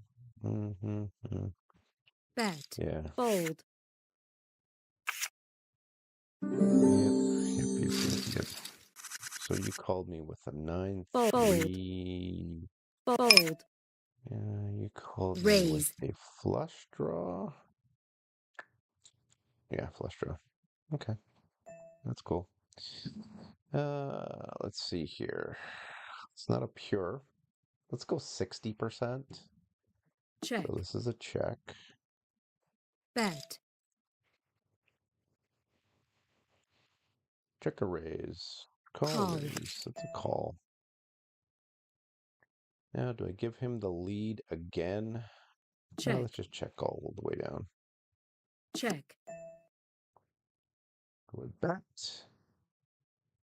Bet. Yeah. Fold. Yep. So you called me with a 9-3. Fold. Yeah, you called me with Raise. a flush draw. Yeah, flush draw. Okay, that's cool. Let's see here. It's not a pure. Let's go 60%. Check. So this is a check. Bet. Check a raise. Call Call. raise. That's a call. Now, do I give him the lead again? Check. Let's just check all the way down. Check. Go with bet.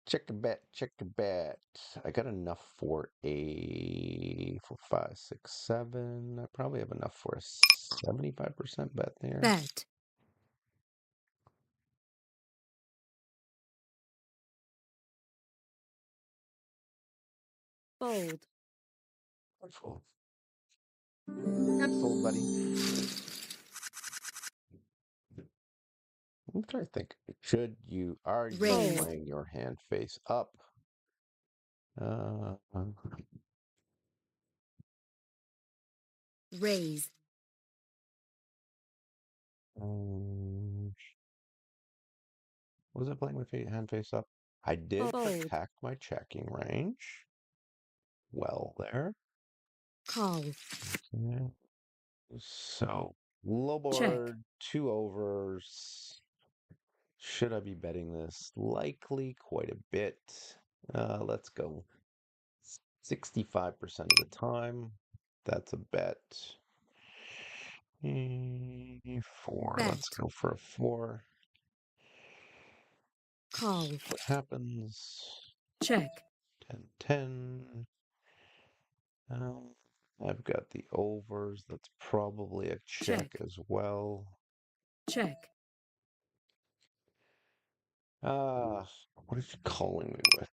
Check a bet, check a bet. I got enough for 5, 6, 7. I probably have enough for a 75% bet there. Bet. Fold. Good fold. Good fold, buddy. I'm trying to think. Are you Raise. playing your hand face up? Uh, Raise. um, was I playing my hand face up? I did Fold. protect my checking range. Well, there. Call. Yeah. So, low Check. board, 2 overs. Should I be betting this? Likely quite a bit. Let's go 65% of the time. That's a bet. Four. Let's Bet. go for a four. Call. What happens? Check. 10, 10. I've got the overs. That's probably a check Check. as well. Check. What is she calling me with?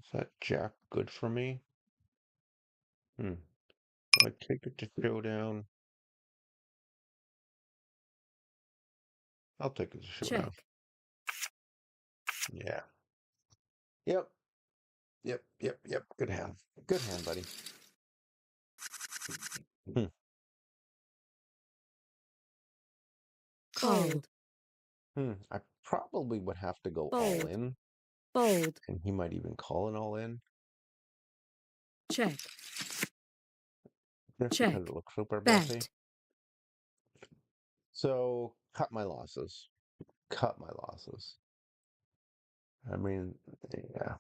Is that jack good for me? Do I take it to showdown? I'll take it to showdown. Check. Yeah. Yep. Yep. Yep. Yep. Good hand. Good hand, buddy. Hmm. Called. I probably would have to go all Fold. in, Fold. and he might even call an all in Check. just because Check. it looks super bluffy. Bet. So cut my losses. Cut my losses. I mean, yeah.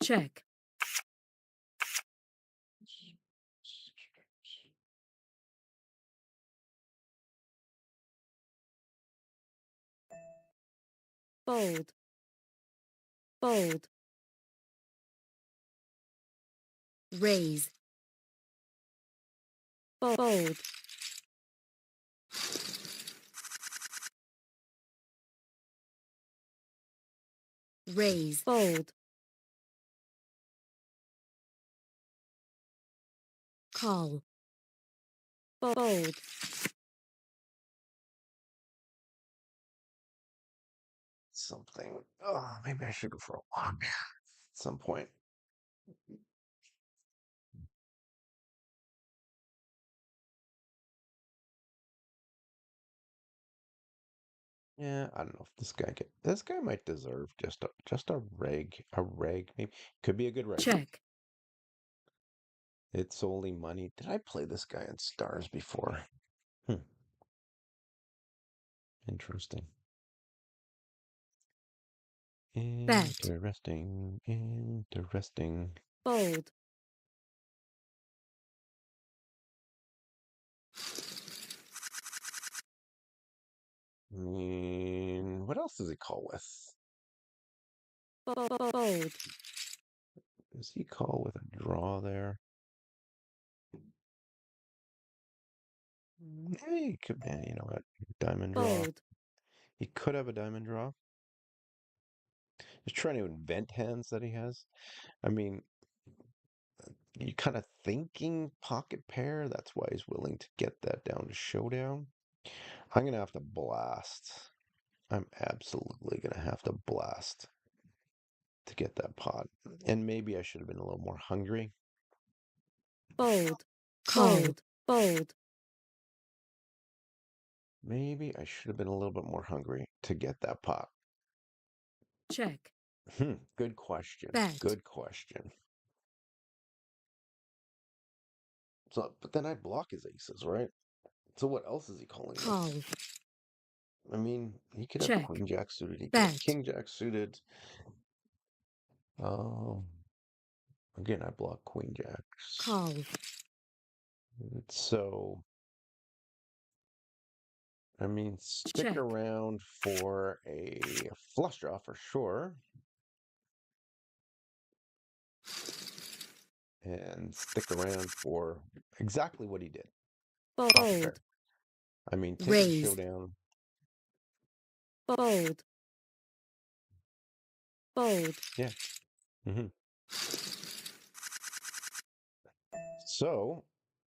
Check. Fold. Fold. Raise. Fold. Raise. Fold. Call. Fold. Something. Oh, maybe I should go for a walk at some point. Yeah, I don't know if this guy might deserve just a reg maybe. Could be a good reg. Check. It's only money. Did I play this guy in stars before? Hmm. Interesting. Bet. Interesting. Interesting. Fold. I mean, what else does he call with? Fold. Does he call with a draw there? Yeah, he could, you know what? Diamond draw. Fold. He could have a diamond draw. He's trying to invent hands that he has. I mean, you kind of thinking pocket pair. That's why he's willing to get that down to showdown. I'm going to have to blast. I'm absolutely going to have to blast to get that pot. And maybe I should have been a little more hungry. Fold. Fold. Fold. Maybe I should have been a little bit more hungry to get that pot. Check. Good question. Bet. Good question. So, but then I block his aces, right? So what else is he calling Call. with? I mean, he could have Check. queen jack suited. He could have Bet. king jack suited. Um, again, I block queen jacks. Call. So, I mean, stick Check. around for a flush draw for sure. And stick around for exactly what he did. pocket pair. Fold. I mean, take it to Raise. showdown. Fold. Fold. Yeah. So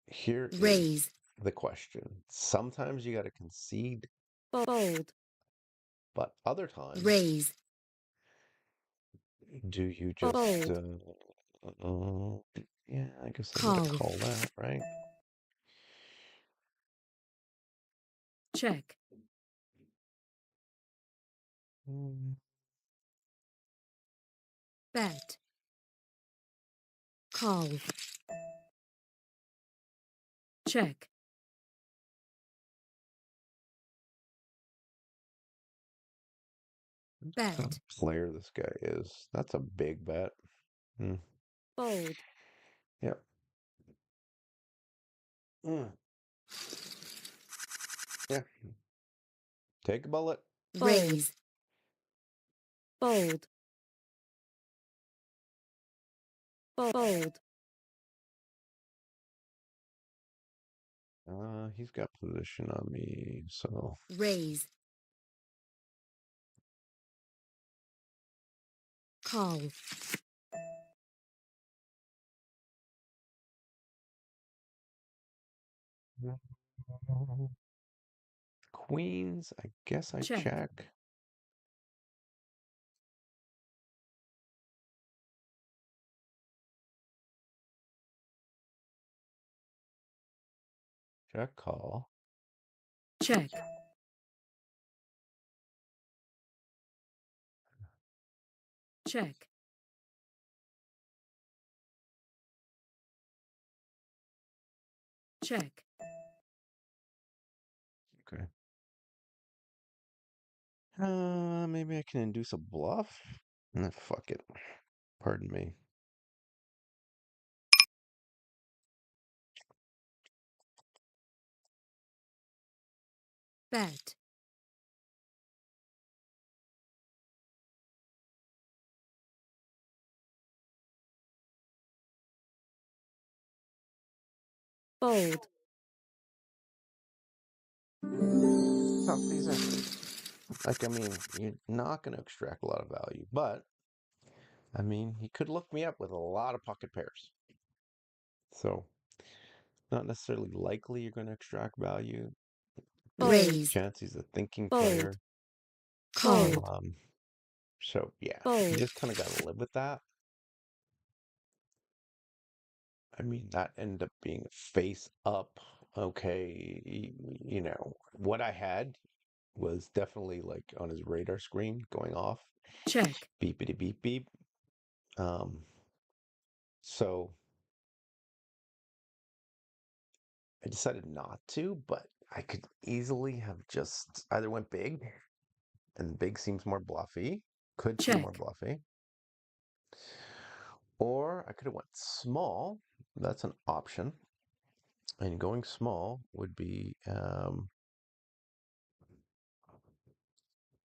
here Raise. is the question. Sometimes you got to concede, Fold. but other times, Raise. do you just, Fold. yeah, I guess I Call. gotta call that, right? Check. Mm, Bet. Call. Check. what kind Bet. of player this guy is. That's a big bet. Hmm. Fold. Yep. Mm, yeah. Take a bullet. Raise. Fold. Fold. He's got position on me, so Raise. Call. queens, I guess I Check. check. Check call. Check. Check. Check. Okay. Maybe I can induce a bluff. Nah, fuck it. Pardon me. Bet. Fold. Tough these are. Like, I mean, you're not going to extract a lot of value, but I mean, he could look me up with a lot of pocket pairs. So, not necessarily likely you're going to extract value. Raise. Chance he's a thinking Fold. player. Call. So yeah, you Fold. just kind of got to live with that. I mean, that ended up being face up. Okay, you know, what I had was definitely like on his radar screen going off. Check. Beepity beep beep. Um, so I decided not to, but I could easily have just either went big, and big seems more bluffy, could seem more Check. bluffy, or I could have went small. That's an option, and going small would be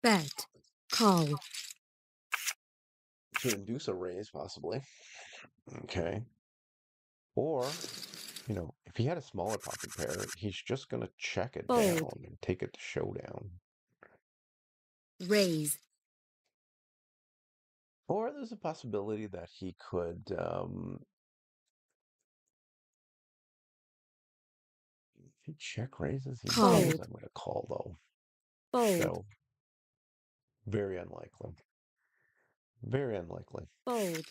Bet. Call. to induce a raise, possibly. Okay, or you know, if he had a smaller pocket pair, he's just gonna check it Fold. down and take it to showdown. Raise. Or there's a possibility that he could if he check raises, he knows Fold. I'm gonna call though. Fold. So very unlikely. Very unlikely. Fold.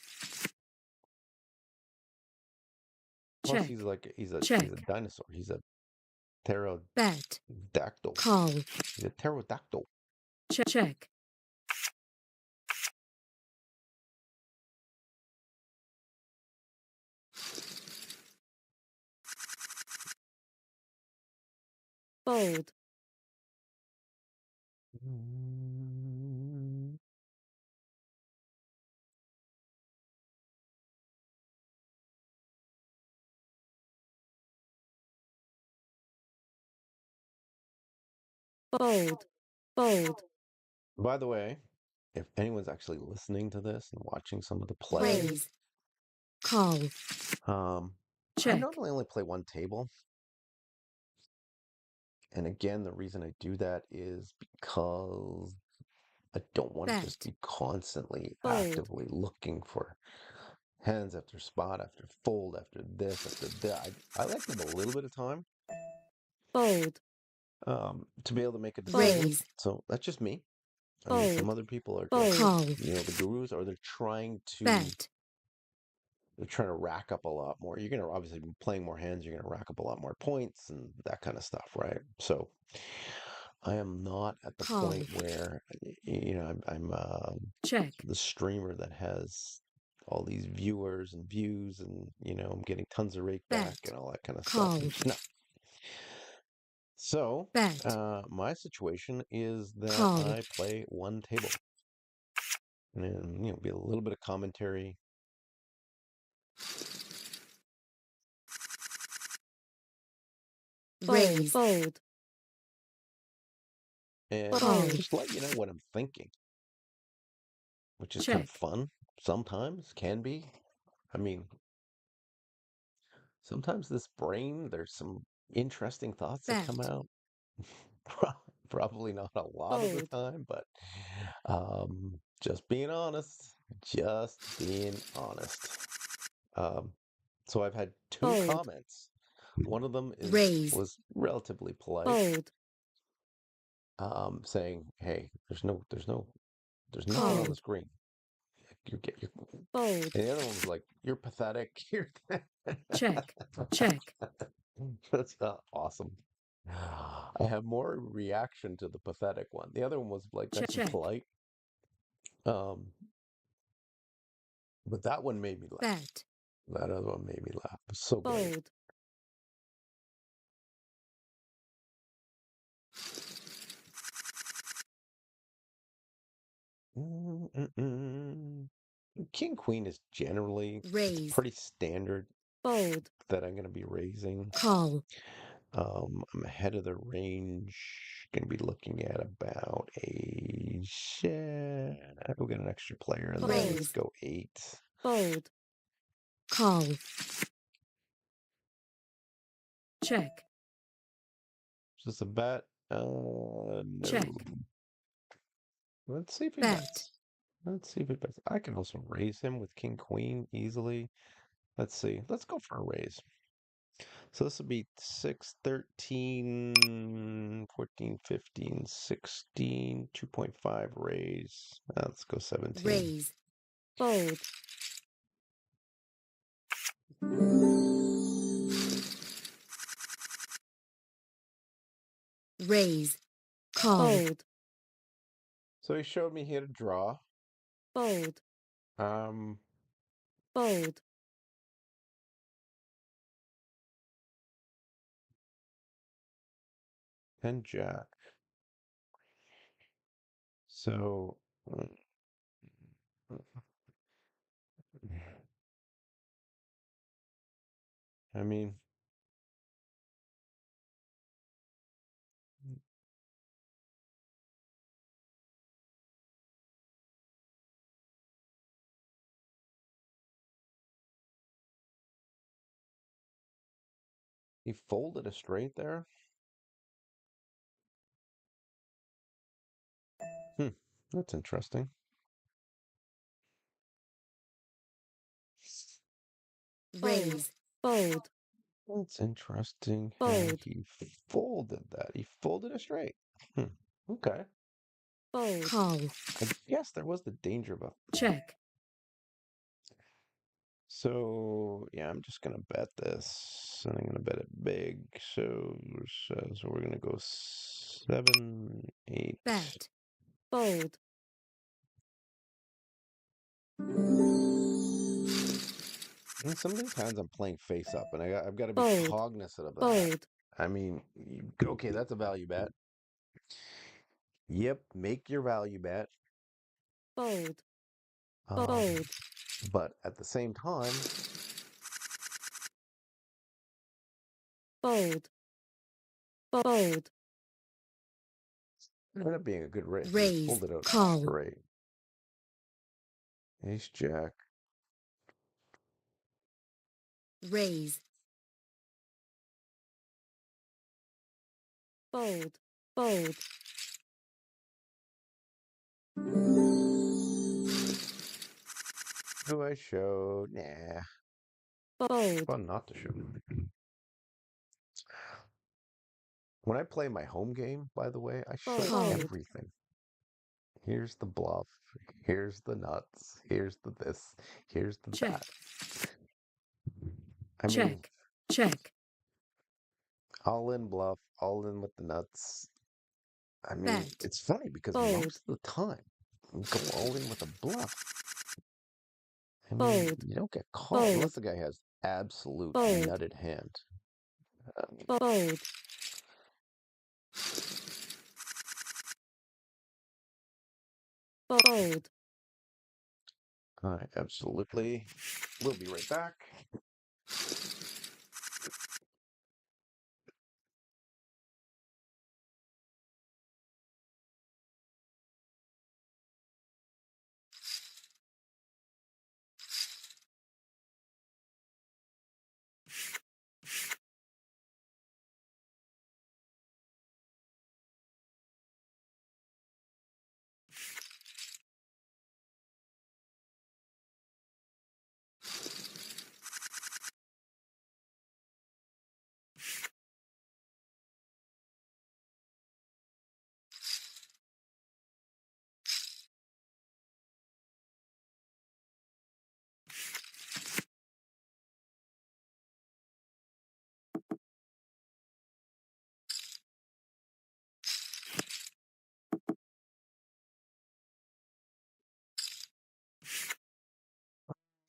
Plus Check. he's like he's a Check. dinosaur. He's a Bet. pterodactyl. Call. He's a pterodactyl. Check. Fold. Mm, Fold. Fold. By the way, if anyone's actually listening to this and watching some of the play, Raise. Call. I Check. normally only play one table. And again, the reason I do that is because I don't want to just bet, be constantly fold, actively looking for hands after spot after fold after this after that. I like to have a little bit of time fold, to be able to make a decision. raise, So that's just me. I mean, some fold, other people are fold, just, call, the gurus, or bet, they're trying to rack up a lot more. You're going to obviously be playing more hands. You're going to rack up a lot more points and that kind of stuff, right? So I am not at the call, point where, I'm check, the streamer that has all these viewers and views and, I'm getting tons of rake back bet, and all that kind of stuff. call, No. So, bet, my situation is that call, I play one table and, be a little bit of commentary. raise, fold, And fold, just let you know what I'm thinking, which is kind of check, fun sometimes, can be. I mean, sometimes this brain, there's some interesting thoughts that come bet, out. Probably not a lot of the fold, time, but just being honest, just being honest. Um, so I've had two fold, comments. One of them raise, was relatively polite, fold, saying, "Hey, there's nothing on call, the screen. You get your." fold, And the other one was like, "You're pathetic." You're check, check, That's awesome. I have more reaction to the pathetic one. The other one was like nice and check, polite. Um, but that one made me laugh. bet, That other one made me laugh. It was so great. fold, Mm-mm-mm. King Queen is generally, it's raise, pretty standard fold, that I'm going to be raising. call, I'm ahead of the range. Going to be looking at about a shit. We'll get an extra player in there. Let's raise, go 8. fold, call, check, Is this a bet? No. check, Let's see if he bet, bets. Let's see if he bets. I can also raise him with King Queen easily. Let's see. Let's go for a raise. So this will be 6, 13, 14, 15, 16, 2.5 raise. Let's go 17. raise, fold, raise, call, fold, So he showed me he had a draw. fold, Um, fold, and Jack. So, I mean, he folded a straight there. Hmm, that's interesting. raise, fold, That's interesting how fold, he folded that. He folded a straight. Hmm. Okay. fold, call, I guess there was the danger of a. check, So yeah, I'm just gonna bet this, and I'm gonna bet it big. So we're gonna go 7, 8. bet, fold, And some of these hands I'm playing face up, and I've got to be fold, cognizant of that. fold, I mean, okay, that's a value bet. Yep, make your value bet. fold, Um, fold, but at the same time, fold, fold, it ended up being a good raise. He raise, pulled it out call, straight. Ace Jack. raise, Fold. Fold. Do I show? Nah. Fold. Fun not to show. When I play my home game, by the way, I show Fold. everything. Here's the bluff. Here's the nuts. Here's the this. Here's the Check. that. I mean, Check. Check. all in bluff, all in with the nuts. I mean, Bet. it's funny because Fold. most of the time, you go all in with a bluff. I mean, Fold. you don't get called Fold. unless the guy has absolute Fold. nutted hand. Fold. Fold. I absolutely will be right back.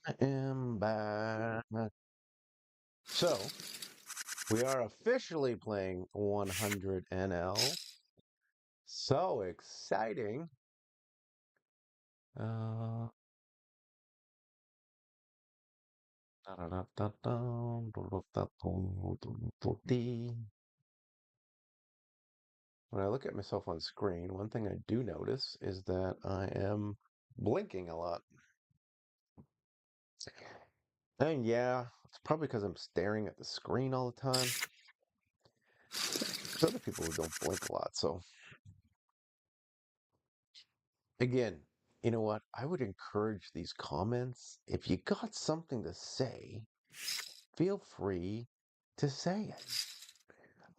I am back. So, we are officially playing 100 NL. So exciting. Uh, when I look at myself on screen, one thing I do notice is that I am blinking a lot. And yeah, it's probably because I'm staring at the screen all the time. There's other people who don't blink a lot. So, again, you know what? I would encourage these comments. If you got something to say, feel free to say it.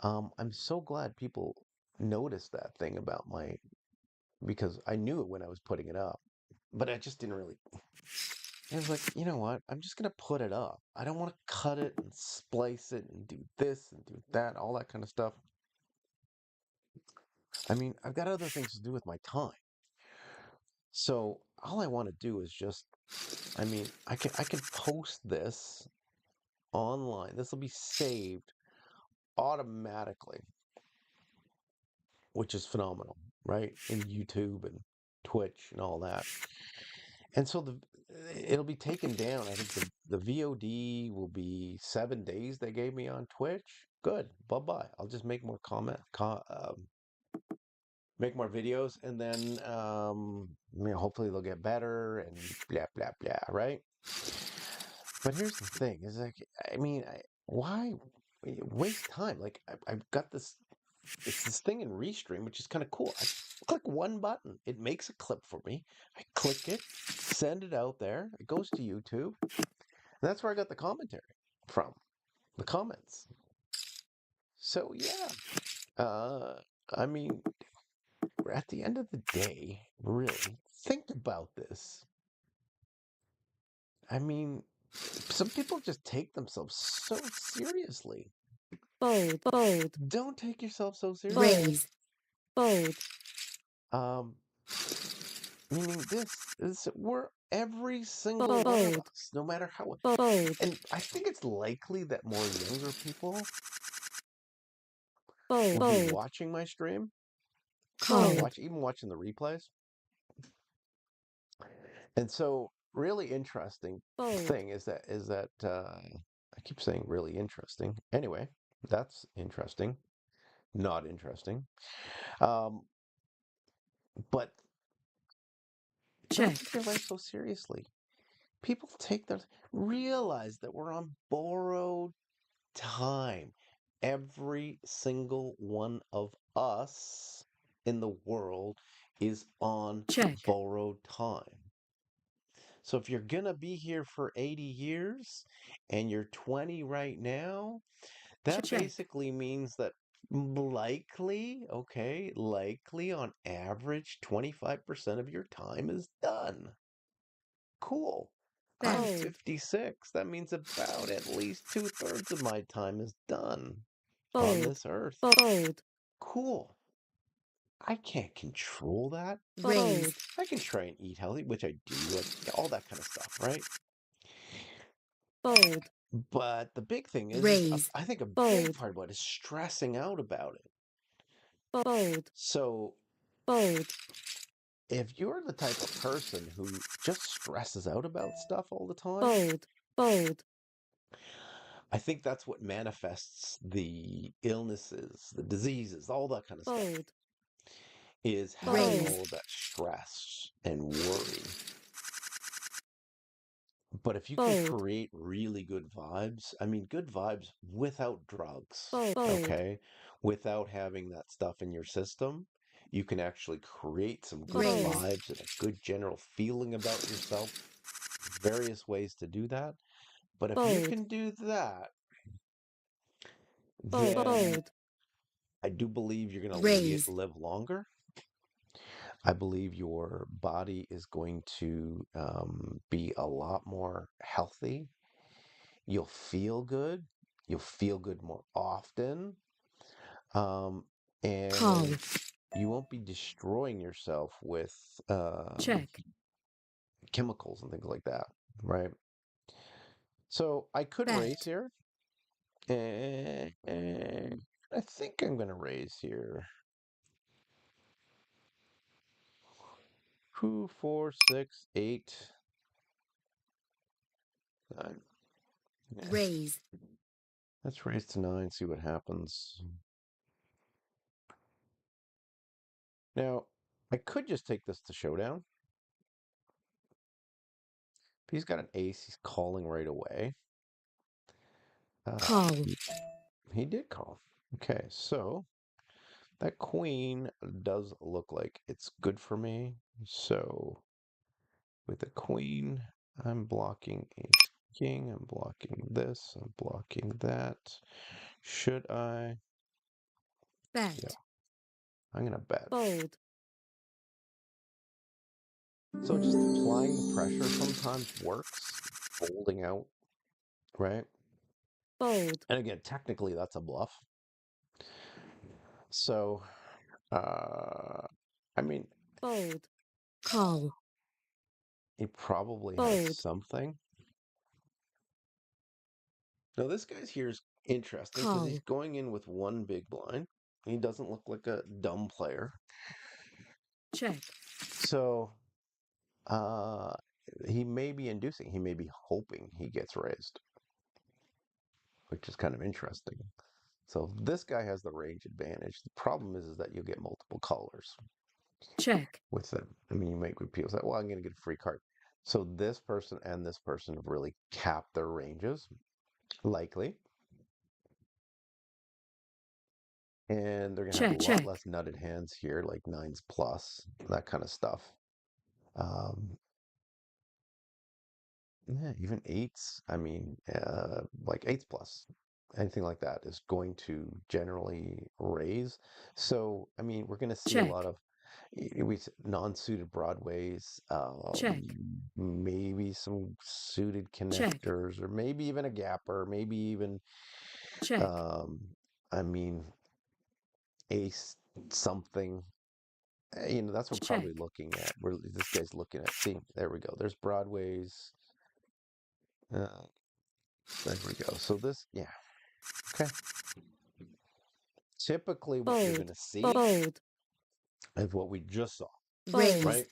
I'm so glad people noticed that thing about because I knew it when I was putting it up, but I just didn't really. I was like, you know what? I'm just gonna put it up. I don't want to cut it and splice it and do this and do that, all that kind of stuff. I mean, I've got other things to do with my time. So all I want to do is just, I mean, I can post this online. This will be saved automatically, which is phenomenal, right? In YouTube and Twitch and all that. And so it'll be taken down. I think the VOD will be 7 days they gave me on Twitch. Good. Bye-bye. I'll just make more make more videos, and then hopefully they'll get better and blah blah blah, right? But here's the thing: is like, I mean, why waste time? Like, I've got this. It's this thing in Restream, which is kind of cool. I click one button, it makes a clip for me. I click it, send it out there. It goes to YouTube. And that's where I got the commentary from, the comments. So yeah, I mean, at the end of the day, really, think about this. I mean, some people just take themselves so seriously. Fold. Fold. Don't take yourself so seriously. Raise. Fold. Um, meaning this is we're every single one of Fold. us, no matter how. Fold. And I think it's likely that more younger people Fold. will be Fold. watching my stream, Call. even watching the replays. And so, really interesting Fold. thing is that I keep saying really interesting. Anyway, that's interesting, not interesting. Um, but don't Check. take your life so seriously. People realize that we're on borrowed time. every single one of us in the world is on check, borrowed time. So if you're going to be here for 80 years and you're 20 right now, that check, basically means that likely, okay, likely on average, 25% of your time is done. Cool. I'm bet, 56. That means about at least 2/3 of my time is done on fold, this earth. fold, Cool. I can't control that. raise, I can try and eat healthy, which I do, like all that kind of stuff, right? fold, But the big thing is raise, I think a big fold, part about it is stressing out about it. fold, So fold, if you're the type of person who just stresses out about stuff all the time, fold, fold, I think that's what manifests the illnesses, the diseases, all that kind of stuff, fold, is having raise, all of that stress and worry. But if you can fold, create really good vibes, I mean, good vibes without drugs, fold, okay? Without having that stuff in your system, you can actually create some good raise, vibes and a good general feeling about yourself. Various ways to do that. But if you fold, can do that, fold, then fold, I do believe you're going raise, to live longer. I believe your body is going to be a lot more healthy. You'll feel good. You'll feel good more often. Um, call, and you won't be destroying yourself with check, chemicals and things like that, right? So I could raise bet, here. And I think I'm going to raise here. 2, 4, 6, 8, 9. Yeah. raise, Let's raise to 9, see what happens. Now, I could just take this to showdown. If he's got an ace, he's calling right away. call, He did call. Okay, so that queen does look like it's good for me. So with the queen, I'm blocking ace king. I'm blocking this. I'm blocking that. Should I? Yeah, bet, I'm going to bet. fold, So just applying the pressure sometimes works. Folding out, right? fold, And again, technically that's a bluff. So, I mean, fold, call, he probably has fold, something. Now, this guy's here is interesting because he's call, going in with one big blind. He doesn't look like a dumb player. check, So, uh, he may be inducing, he may be hoping he gets raised, which is kind of interesting. So, this guy has the range advantage. The problem is that you'll get multiple colors check, with them. I mean, you make people say, well, I'm going to get a free card. So, this person and this person have really capped their ranges, likely. And they're going to have a check, lot check, less nutted hands here, like nines plus, that kind of stuff. Um, yeah, even eights. I mean, like eights plus, anything like that is going to generally raise. So, I mean, we're going to see a lot check, of non-suited broadways, check, maybe some suited check, connectors, or maybe even a gapper, maybe even, check, um, I mean, ace something. That's what we're probably check, looking at. This guy's looking at. See, there we go. There's broadways. Uh, there we go. So this, yeah, okay. Typically, what you're going fold, to see fold, is what we just saw, raise, right?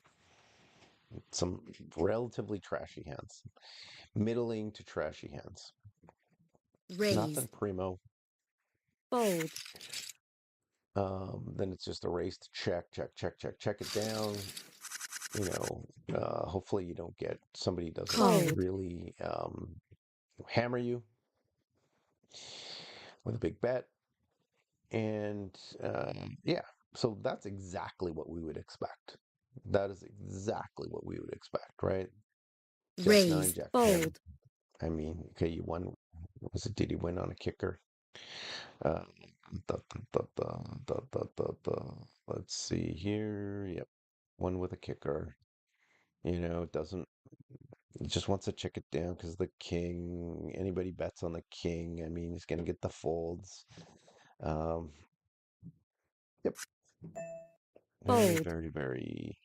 Some relatively trashy hands, middling to trashy hands. raise, Nothing primo. fold, Then it's just a race to check, check, check, check, check it down. Hopefully you don't get somebody who doesn't call, really hammer you with a big bet. And yeah, so that's exactly what we would expect. That is exactly what we would expect, right? Jack nine, Raise. Jack 10. Fold. I mean, okay, you won. Was it? Did he win on a kicker? Uh, da, da, da, da, da, da, da. Let's see here. Yep, one with a kicker. Doesn't just wants to check it down because the king. Anybody bets on the king, I mean, he's gonna get the folds. Um, yep, very, Fold. very, very.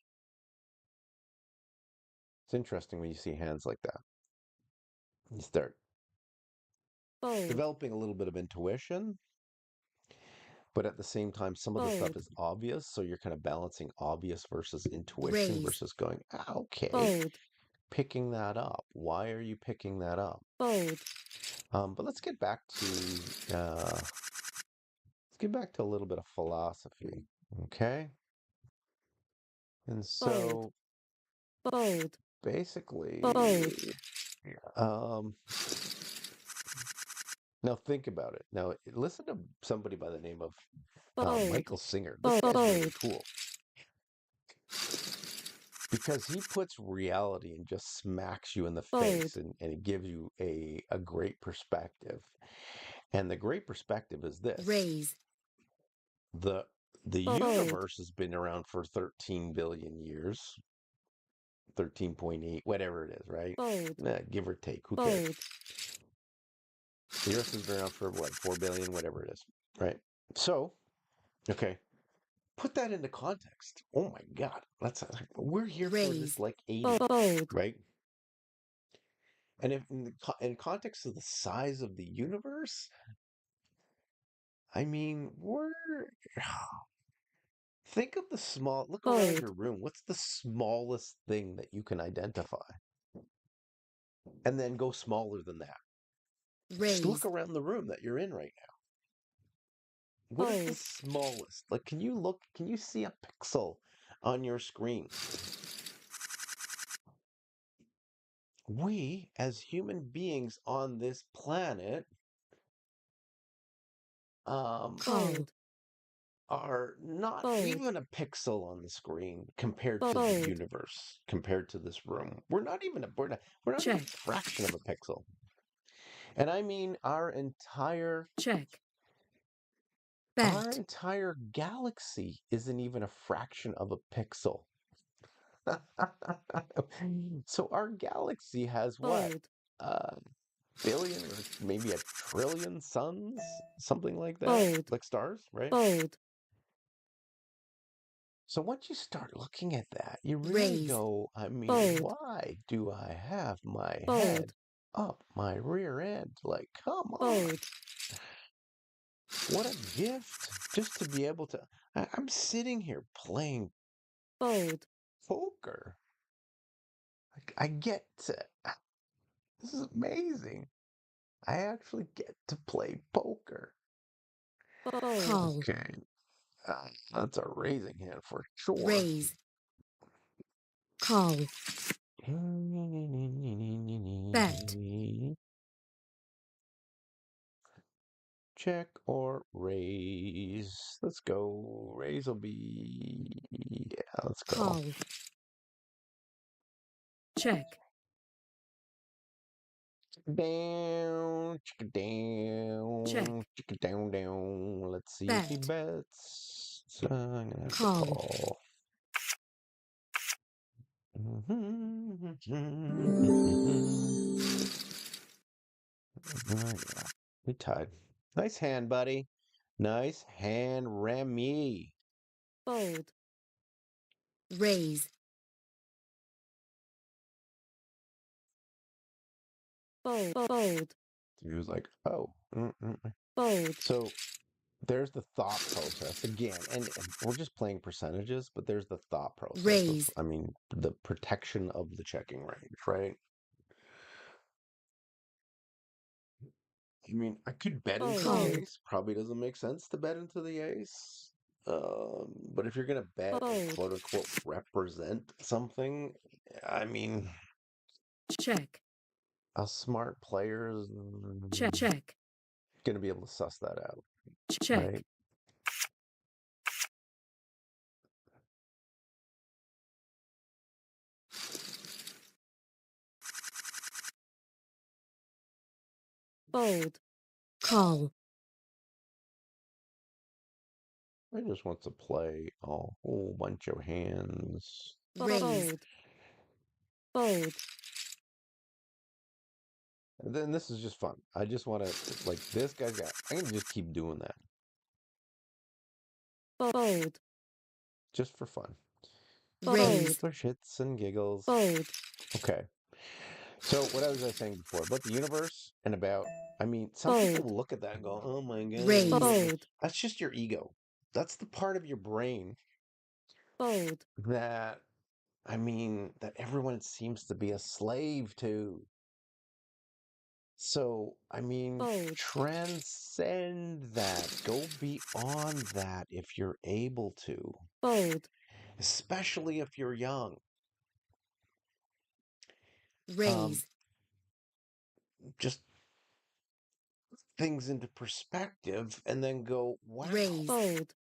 It's interesting when you see hands like that. You start Fold. developing a little bit of intuition, but at the same time, some of the stuff Fold. is obvious. So you're kind of balancing obvious versus intuition Raise. versus going, okay, Fold. picking that up. Why are you picking that up? Fold. But let's get back to a little bit of philosophy, okay? And Fold. so Fold. Fold. basically, um, now think about it. Now listen to somebody by the name of Fold. Michael Singer. This guy's really Fold. cool because he puts reality and just smacks you in the face, Fold. and he gives you a great perspective. And the great perspective is this: Raise. the the Fold. universe has been around for 13 billion years, 13.8, whatever it is, right? Fold. Give or take, who cares? Fold. The Earth has been around for what, 4 billion, whatever it is, right? So, okay, put that into context. Oh my God, we're here for this Raise. like 80, Fold. right? And if in context of the size of the universe, I mean, think of look around Fold. your room. What's the smallest thing that you can identify? And then go smaller than that. Just look Raise. around the room that you're in right now. What is the Fold. smallest? Like, can you see a pixel on your screen? We, as human beings on this planet, um, Fold. are not Fold. even a pixel on the screen compared to the Fold. universe, compared to this room. We're not even a Check. fraction of a pixel. And I mean Check. our Bet. entire galaxy isn't even a fraction of a pixel. So our galaxy has what? Fold. A billion or maybe a trillion suns, something like that, Fold. like stars, right? Fold. So once you start looking at that, you really Raise. go, I mean, Fold. why do I have my head Fold. up my rear end? Like, come on. Fold. What a gift just to be able to. I'm sitting here playing Fold. poker. I get to. This is amazing. I actually get to play poker. Fold. Call. Okay. That's a raising hand for sure. Raise. Call. Bet. Check or raise. Let's go. Raise will be. Yeah, let's go. Call. Check. Down, chicka down, Check. chicka down, down. Let's see if he Bet. bets. So I'm gonna have to Call. call. Yeah, we tied. Nice hand, buddy. Nice hand, Remy. Fold. Raise. Fold. Fold. He was like, oh. Fold. So there's the thought process again, and we're just playing percentages, but there's the thought process of, Raise. I mean, the protection of the checking range, right? I mean, I could bet into the Fold. ace. Probably doesn't make sense to bet into the ace. But if you're gonna bet and Fold. quote unquote represent something, I mean, Check. a smart player is Check. Check. gonna be able to suss that out, right? Check. Fold. Call. I just want to play a whole bunch of hands. Raise. Fold. And then this is just fun. I just want to, like, this guy's got, I'm going to just keep doing that. Fold. Just for fun. Raise. For shits and giggles. Fold. Okay. So what was I saying before about the universe and about, I mean, some Fold. people look at that and go, oh my God. Raise. Fold. That's just your ego. That's the part of your brain Fold. that, I mean, that everyone seems to be a slave to. So, I mean, Fold. transcend that. Go beyond that if you're able to, Fold. especially if you're young. Raise. Just things into perspective and then go, wow, Raise. Fold.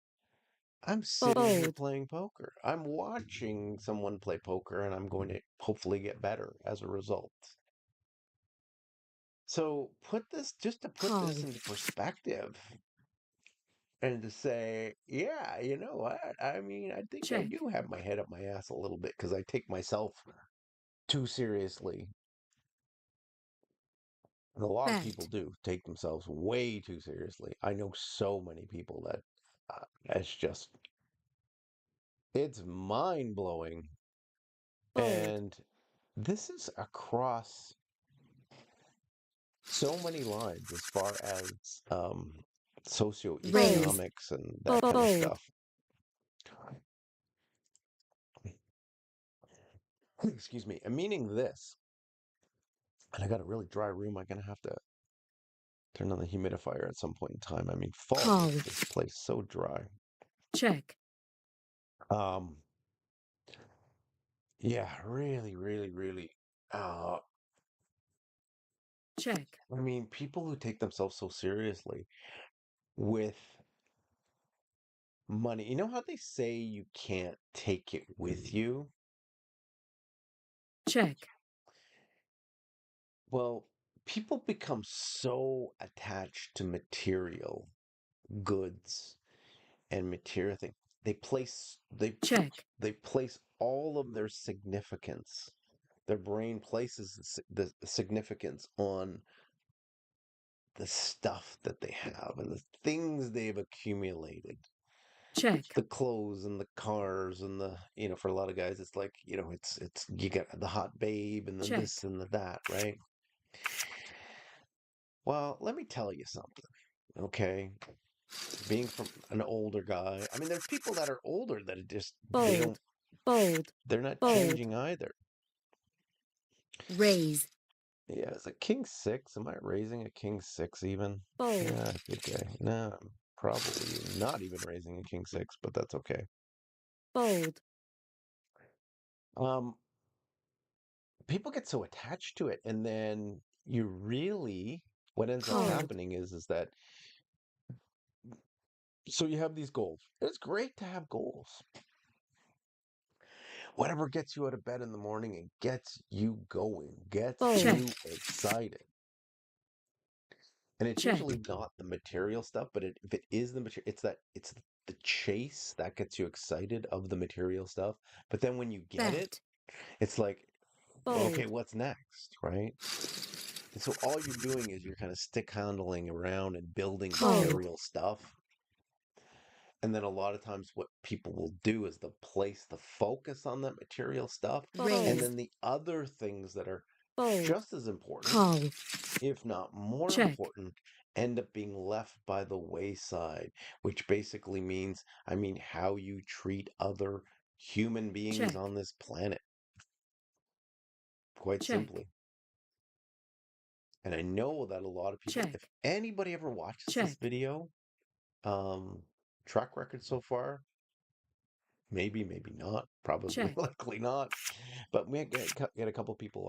I'm sitting here Fold. playing poker. I'm watching someone play poker and I'm going to hopefully get better as a result. So just to put this into perspective and to say, yeah, you know what? I mean, I think I Check. do have my head up my ass a little bit because I take myself too seriously. And a lot of people Bet. do take themselves way too seriously. I know so many people that it's mind blowing. Fold. And this is across so many lines as far as socioeconomics and that kind of stuff. Excuse me. And meaning this, and I got a really dry room. I'm gonna have to turn on the humidifier at some point in time. I mean, fall makes this place so dry. Check. Yeah, really, really, really. Check. I mean, people who take themselves so seriously with money. You know how they say you can't take it with you? Check. Well, people become so attached to material goods and material things. Check. They place all of their significance. Their brain places the significance on the stuff that they have and the things they've accumulated. Check. The clothes and the cars and for a lot of guys, it's like, it's you get the hot babe and then Check. this and the that, right? Well, let me tell you something, okay? Being from an older guy, I mean, there's people that are older that they're not changing either. Raise. Yeah, it's a king six. Am I raising a king six even? Yeah, I think no, I'm probably not even raising a king six, but that's okay. Fold. People get so attached to it, and then what ends up happening is that so you have these goals. It's great to have goals. Whatever gets you out of bed in the morning and gets you going, gets you excited. And it's usually not the material stuff, but if it is the material, it's the chase that gets you excited of the material stuff. But then when you get it, it's like, okay, what's next, right? And so all you're doing is you're kind of stick handling around and building material stuff. And then a lot of times what people will do is they'll place the focus on that material stuff. And then the other things that are just as important, if not more important, end up being left by the wayside, which basically means, I mean, how you treat other human beings on this planet. Quite simply. And I know that a lot of people, if anybody ever watches this video, track record so far, maybe not, probably likely not, but we get a couple people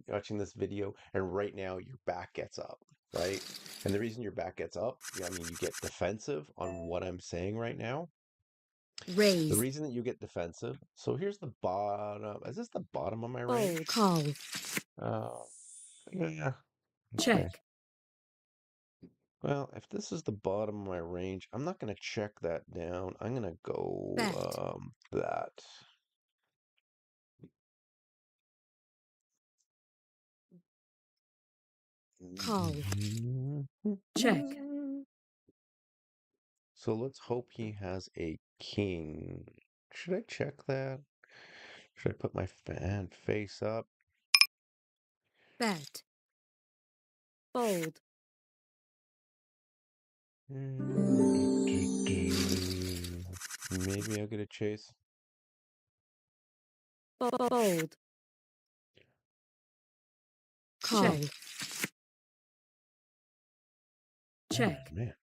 watching this video, and right now your back gets up, right? And the reason your back gets up, I mean, you get defensive on what I'm saying right now. Raise. The reason that you get defensive, so here's the bottom. Is this the bottom of my range? Call. Yeah. Okay. Check. Well, if this is the bottom of my range, I'm not going to check that down. I'm going to Bet. go that. Call. Check. So let's hope he has a king. Should I check that? Should I put my fan face up? Bet. Fold. Maybe I'll get a chase. Fold. Call. Check. Man.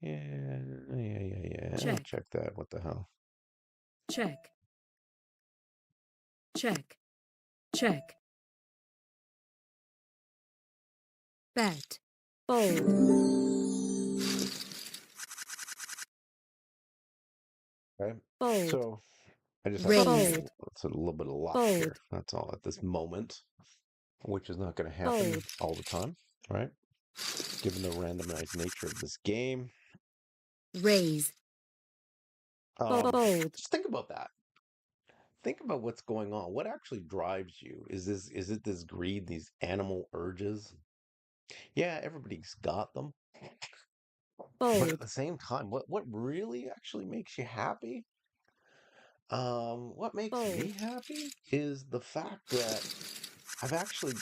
Yeah. I'll Check. check that. What the hell? Check. Check. Check. Bet. Fold. Okay. Fold. So I just have to Raise. roll. It's a little bit of luck Fold. here. That's all at this moment, which is not going to happen Fold. all the time, right? Given the randomized nature of this game. Raise. Fold. Just think about that. Think about what's going on. What actually drives you? Is it this greed, these animal urges? Yeah, everybody's got them. But at Fold. the same time, what really actually makes you happy? What makes me Fold. happy is the fact that I've actually,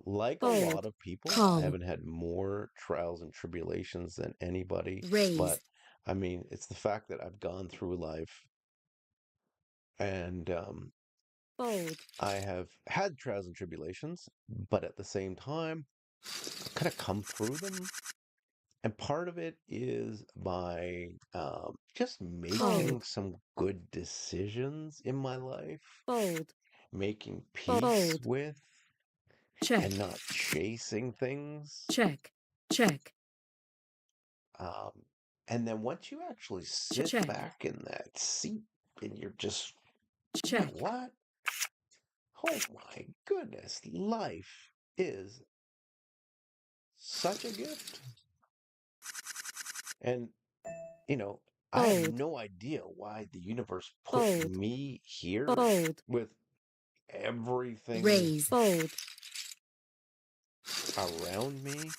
like a lot Fold. of people, I Call. haven't had more trials and tribulations than anybody. Raise. But I mean, it's the fact that I've gone through life and Fold. I have had trials and tribulations, but at the same time, I've kind of come through them. And part of it is by just Call. making some good decisions in my life, Fold. making peace Fold. with, Check. and not chasing things. Check. Check. Um, and then once you actually sit Check. back in that seat and you're just, you know Check. what? Oh my goodness, life is such a gift. And, you know, I have Fold. no idea why the universe put Fold. me here Fold. with everything Raise. Fold. around me,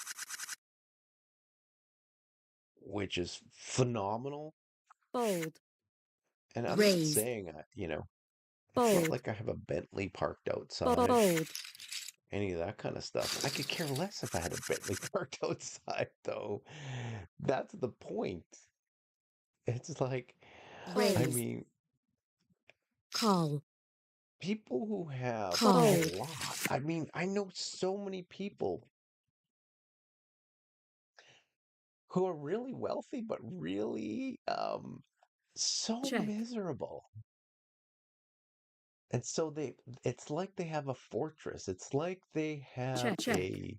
which is phenomenal. Fold. And I'm not Raise. saying, it's not Fold. like I have a Bentley parked outside, Fold. any of that kind of stuff. I could care less if I had a Bentley parked outside, though. That's the point. It's like, I Raise. mean, Call. people who have Call. a lot. I mean, I know so many people who are really wealthy, but really so Check. miserable. And so it's like they have a fortress. It's like they have Check. Check. a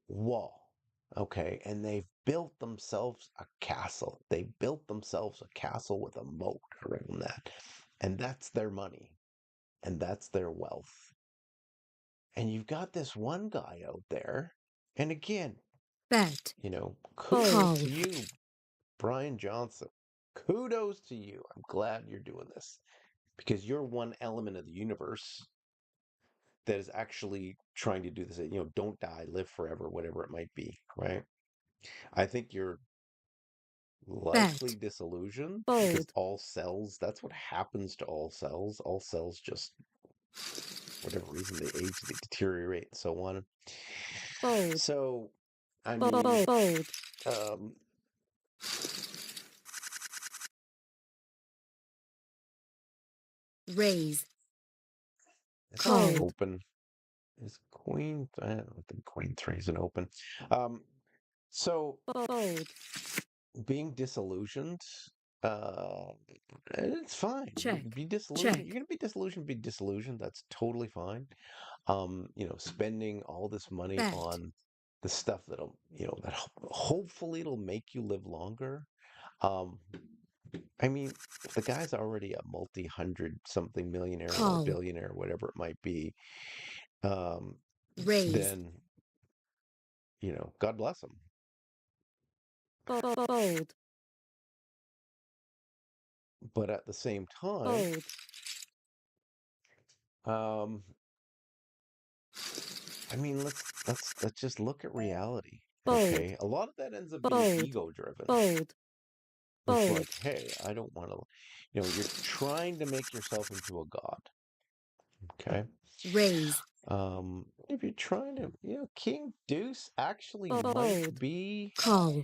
wall. Okay. And they've built themselves a castle. They built themselves a castle with a moat around that. And that's their money. And that's their wealth. And you've got this one guy out there. And again, Bet. kudos Call. to you, Brian Johnson. Kudos to you. I'm glad you're doing this because you're one element of the universe that is actually trying to do this. Don't die, live forever, whatever it might be, right? I think you're likely Bet. disillusioned because Fold. all cells, that's what happens to all cells. All cells just, whatever reason, they age, they deteriorate, and so on. Fold. So, I mean, Fold. um, Raise. it's not Call. open. Is queen? I don't think queen three is an open. Um, so Fold. being disillusioned, uh, it's fine. Check. Be disillusioned. Check. You're gonna be disillusioned. Be disillusioned. That's totally fine. Spending all this money Bet. on the stuff that'll, hopefully it'll make you live longer. Um, I mean, if the guy's already a multi-hundred something millionaire or Call. billionaire, whatever it might be, Raise. then, God bless him. Fold. But at the same time, Fold. I mean, let's just look at reality. Fold. Okay, a lot of that ends up being Fold. ego driven. Fold. It's Fold. like, hey, I don't want to, you're trying to make yourself into a god. Okay. Raise. If you're trying to, King Deuce actually might Fold. be Call.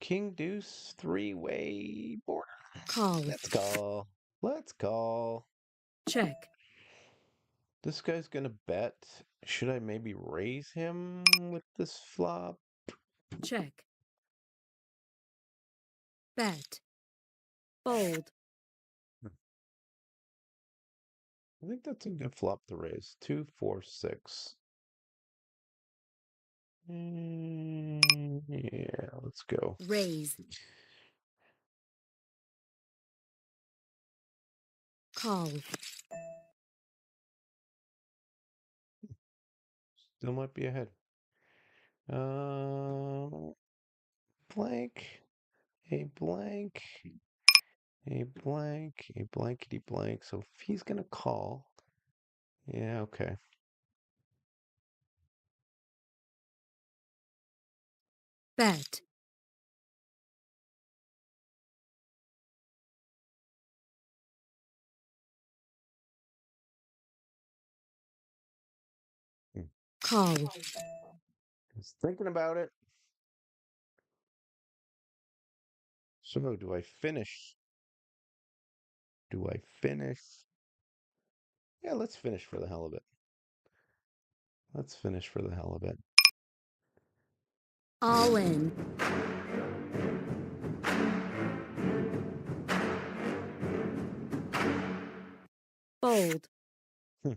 King Deuce three-way border. Call. Let's call. Let's call. Check. This guy's gonna bet. Should I maybe raise him with this flop? Check. Bet. Fold. I think that's a good flop to raise. 2, 4, 6. Yeah, let's go. Raise. Call. Still might be ahead. Blank, a blank, a blank, a blankety blank. So if he's gonna call, yeah, okay. Bet. Hmm. Call. Just thinking about it. So do I finish? Do I finish? Yeah, let's finish for the hell of it. Let's finish for the hell of it. All in. Fold. Hmm.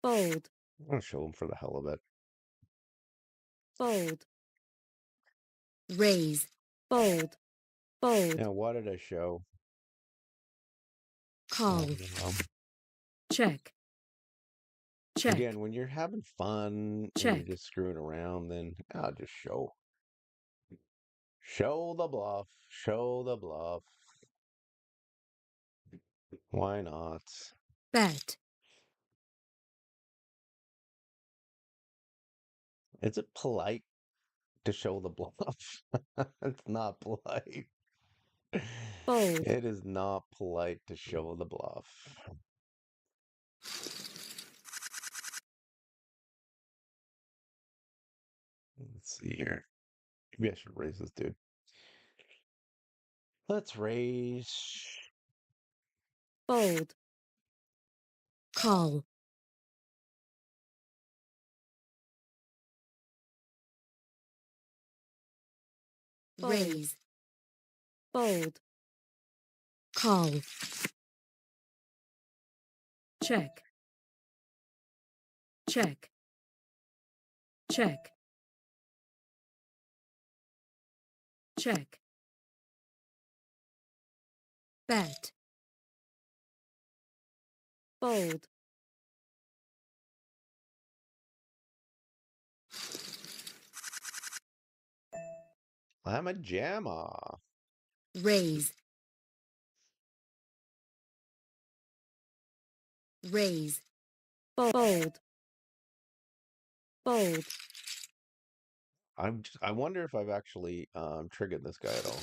Fold. I'm gonna show him for the hell of it. Fold. Raise. Fold. Fold. Now, what did I show? Call. Um, Check. Check. Again, when you're having fun and you're Check. just screwing around, then I'll just show. Show the bluff. Show the bluff. Why not? Bet. Is it polite to show the bluff? It's not polite. Fold. It is not polite to show the bluff. Let's see here. Maybe I should raise this dude. Let's raise. Fold. Call. Raise. Fold. Call. Check. Check. Check. Check. Bet. Fold. I'm a jammer. Raise. Raise. Fold. Fold. I wonder if I've actually triggered this guy at all.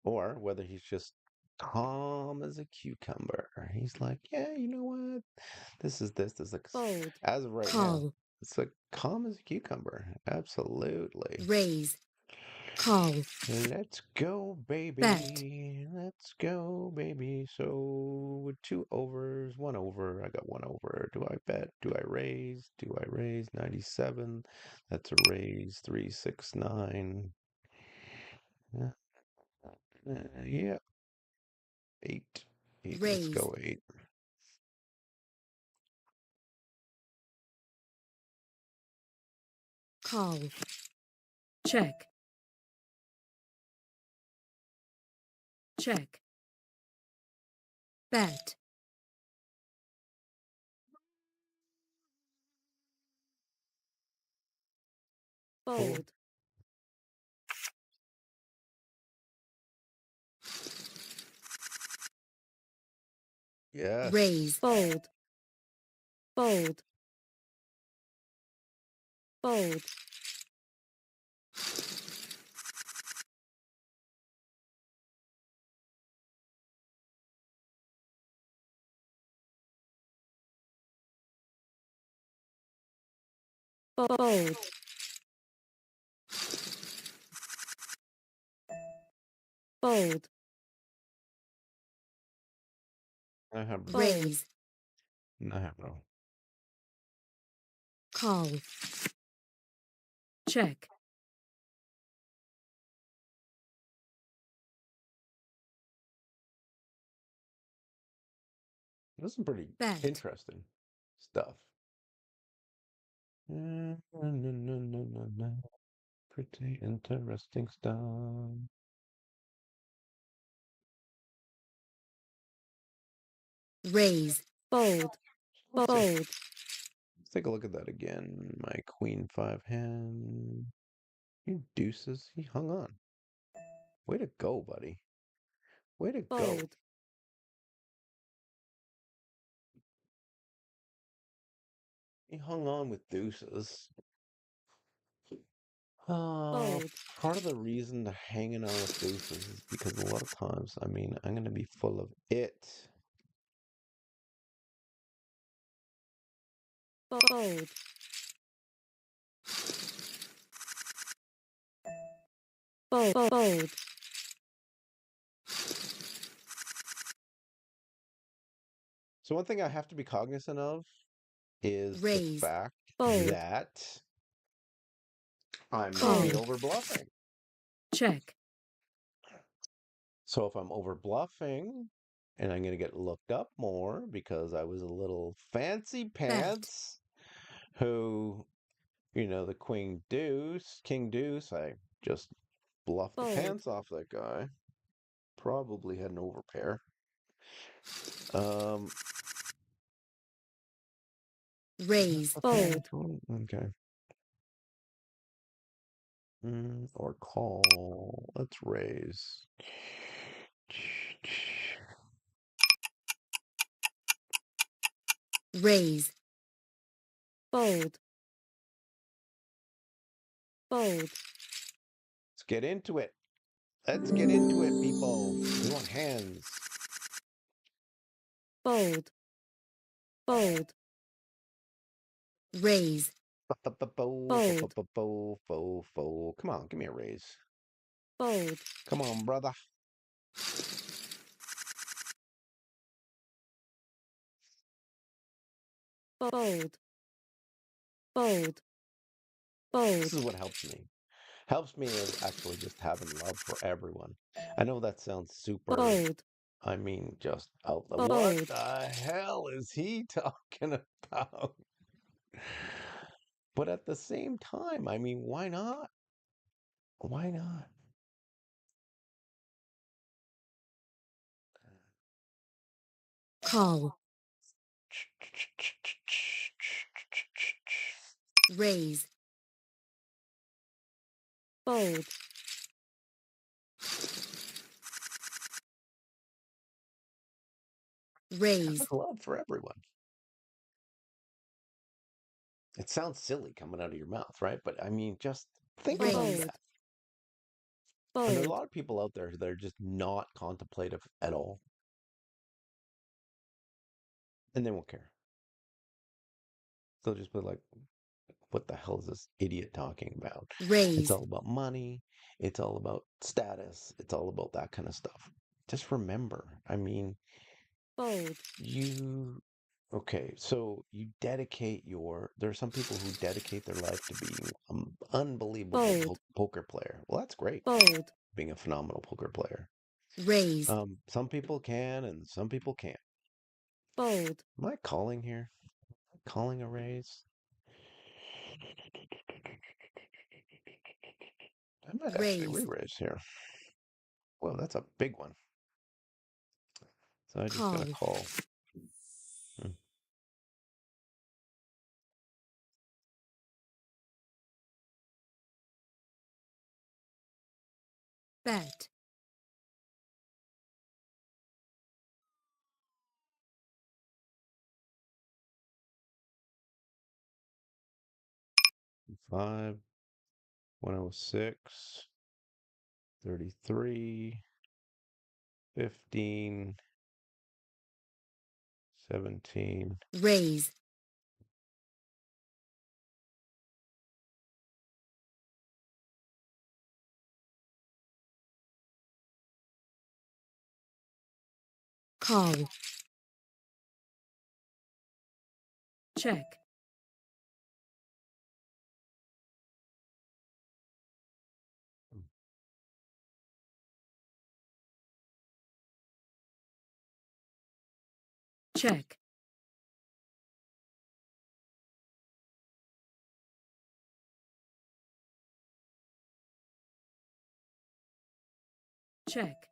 Or whether he's just calm as a cucumber. He's like, yeah, you know what? This is like Fold. as of right now, Call. it's like calm as a cucumber. Absolutely. Raise. Call. Let's go, baby. Bet. Let's go, baby. So with 2 overs, 1 over, I got 1 over. Do I bet? Do I raise? Do I raise? 97. That's a raise. 369. Yeah. 8. 8. Let's Raise. go 8. Call. Check. check, bet, Four. fold, Yes. raise, fold, fold, fold, fold, fold, I have no. raise, I have no. call, check, This is pretty bet, interesting stuff. No, no, no, no, no, no. Pretty interesting stuff. raise, fold, Let's see. fold, Let's take a look at that again. My queen five hand. You deuces. He hung on. Way to go, buddy. Way to go. fold, He hung on with deuces. Uh, fold, Part of the reason to hanging on with deuces is because a lot of times, I mean, I'm going to be full of it. fold, fold, So one thing I have to be cognizant of is the raise, fact fold, that I may call, be over bluffing. check, So if I'm over bluffing and I'm going to get looked up more because I was a little fancy bet, pants who, the king deuce, I just bluffed the fold, pants off that guy. Probably had an overpair. Um, raise, fold, okay. Or call. Let's raise. raise, fold, fold, Let's get into it. Let's get into it, people. We want hands. fold, fold, raise, fold, Come on, give me a raise. fold, Come on, brother. fold, fold, This fold, is what helps me. Helps me is actually just having love for everyone. I know that sounds super, fold, I mean, just out the what fold, the hell is he talking about? But at the same time, I mean, why not? Why not? call, raise, fold, raise, Have love for everyone. It sounds silly coming out of your mouth, right? But I mean, just think about raise, that. And there are a fold, lot of people out there that are just not contemplative at all, and they won't care. They'll just be like, what the hell is this idiot talking about? It's raise, all about money. It's all about status. It's all about that kind of stuff. Just remember, I mean, fold, okay, so there are some people who dedicate their life to being an unbelievable fold, poker player. Well, that's great, fold, being a phenomenal poker player. raise, Some people can and some people can't. fold, Am I calling here? Calling a raise? I might actually raise, re-raise here. Well, that's a big one. So I just got to Call. call. Hmm. Bet. 5, 106, 33, 15, 17. Raise. Call. Check. Check. Check.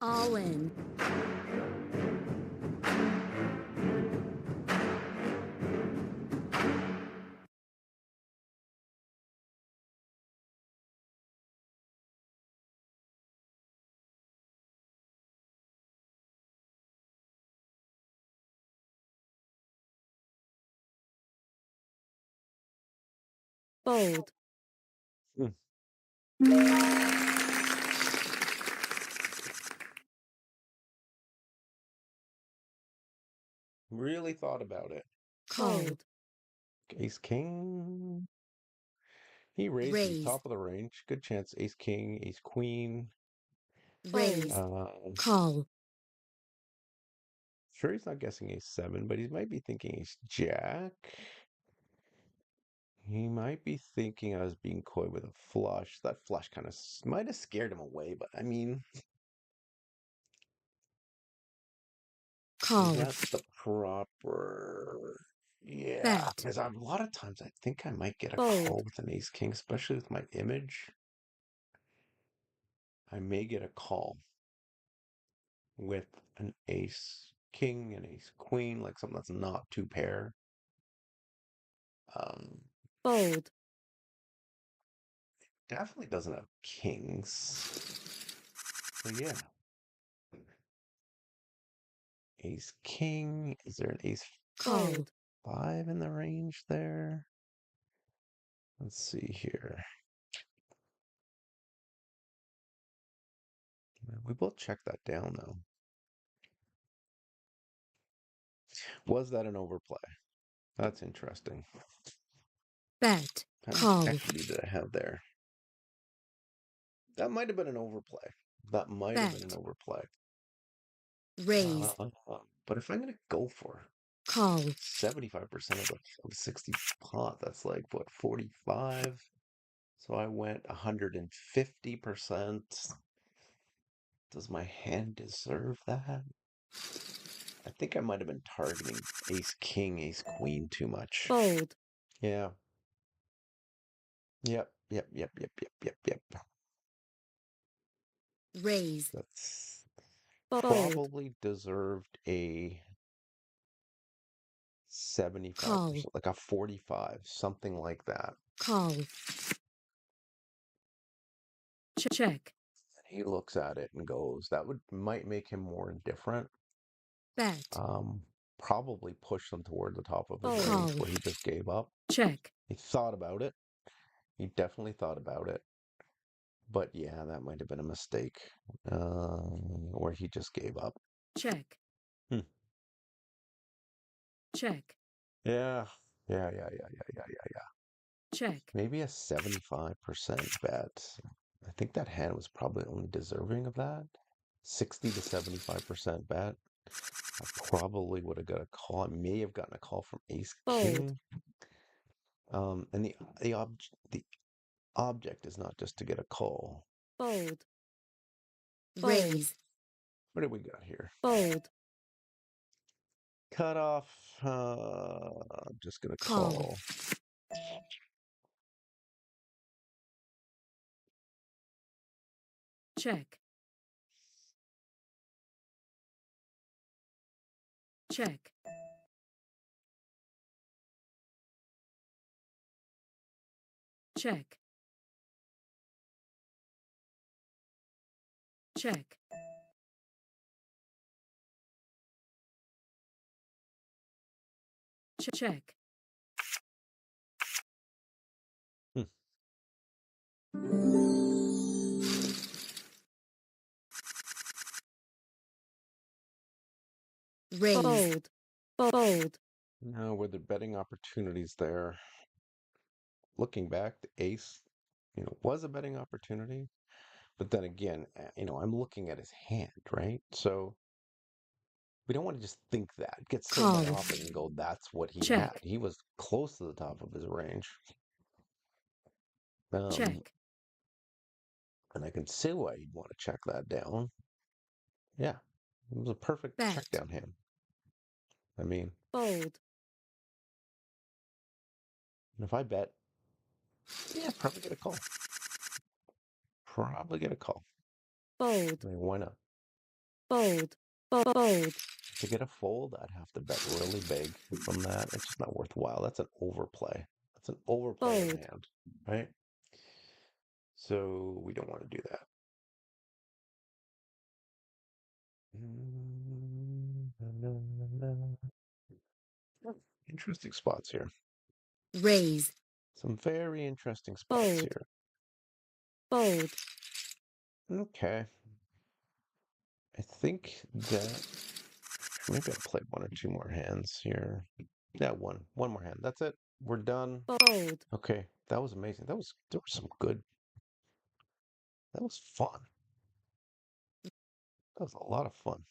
All in. Fold. Hmm. Really thought about it. Called. Ace King. He raised me Raise. top of the range. Good chance Ace King, Ace Queen. Raise. Uh, Call. sure he's not guessing Ace 7, but he might be thinking Ace Jack. He might be thinking I was being coy with a flush. That flush kind of might have scared him away, but I mean, is Call. that the proper? Yeah, Bet. because a lot of times I think I might get a call Fold. with an Ace King, especially with my image. I may get a call with an Ace King and Ace Queen, like something that's not two pair. Um, Fold. definitely doesn't have kings. So yeah, Ace King. Is there an Ace Called. 5 in the range there? Let's see here. We both checked that down though. Was that an overplay? That's interesting. Bet. How much Call. equity did I have there? That might have been an overplay. That might have been an Bet. overplay. Raise. But if I'm gonna go for Call. 75% of 60 pot, that's like what, 45? So I went 150%. Does my hand deserve that? I think I might have been targeting Ace King, Ace Queen too much. Fold. Yeah. Yep. Raise. That's Fold. probably deserved a Call. 75%, like a 45, something like that. Call. Check. He looks at it and goes, that might make him more indifferent. Bet. Probably push them toward the top of his Fold. range Call. where he just gave up. Check. He thought about it. He definitely thought about it. But yeah, that might have been a mistake, where he just gave up. Check. Hmm. Check. Yeah. Yeah. Check. Maybe a 75% bet. I think that hand was probably only deserving of that. 60 to 75% bet. I probably would have got a call. I may have gotten a call from Ace Fold. King. And the object is not just to get a call. Fold. Raise. What do we got here? Fold. Cut off. I'm just gonna Call. call. Check. Check. Check. Check. Check. Hmm. Raise. Fold. Fold. Now, were there betting opportunities there? Looking back, the ace, was a betting opportunity. But then again, I'm looking at his hand, right? So we don't want to just think that, get so Call. myopic and go, that's what he had. Check. He was close to the top of his range. Check. And I can see why you'd want to check that down. Yeah, it was a perfect check Bet. down hand. I mean, Fold. if I bet, yeah, probably get a call. Probably get a call. Fold. I mean, why not? Fold. Fold. To get a fold, I'd have to bet really big from that. It's just not worthwhile. That's an overplay. That's an overplay of Fold. hand, right? So we don't want to do that. Interesting spots here. Raise. Some very interesting spots Fold. here. Fold. Okay. I think that maybe I'll play one or two more hands here. Yeah, one more hand. That's it. We're done. Fold. Okay, that was amazing. There was some good. That was fun. That was a lot of fun.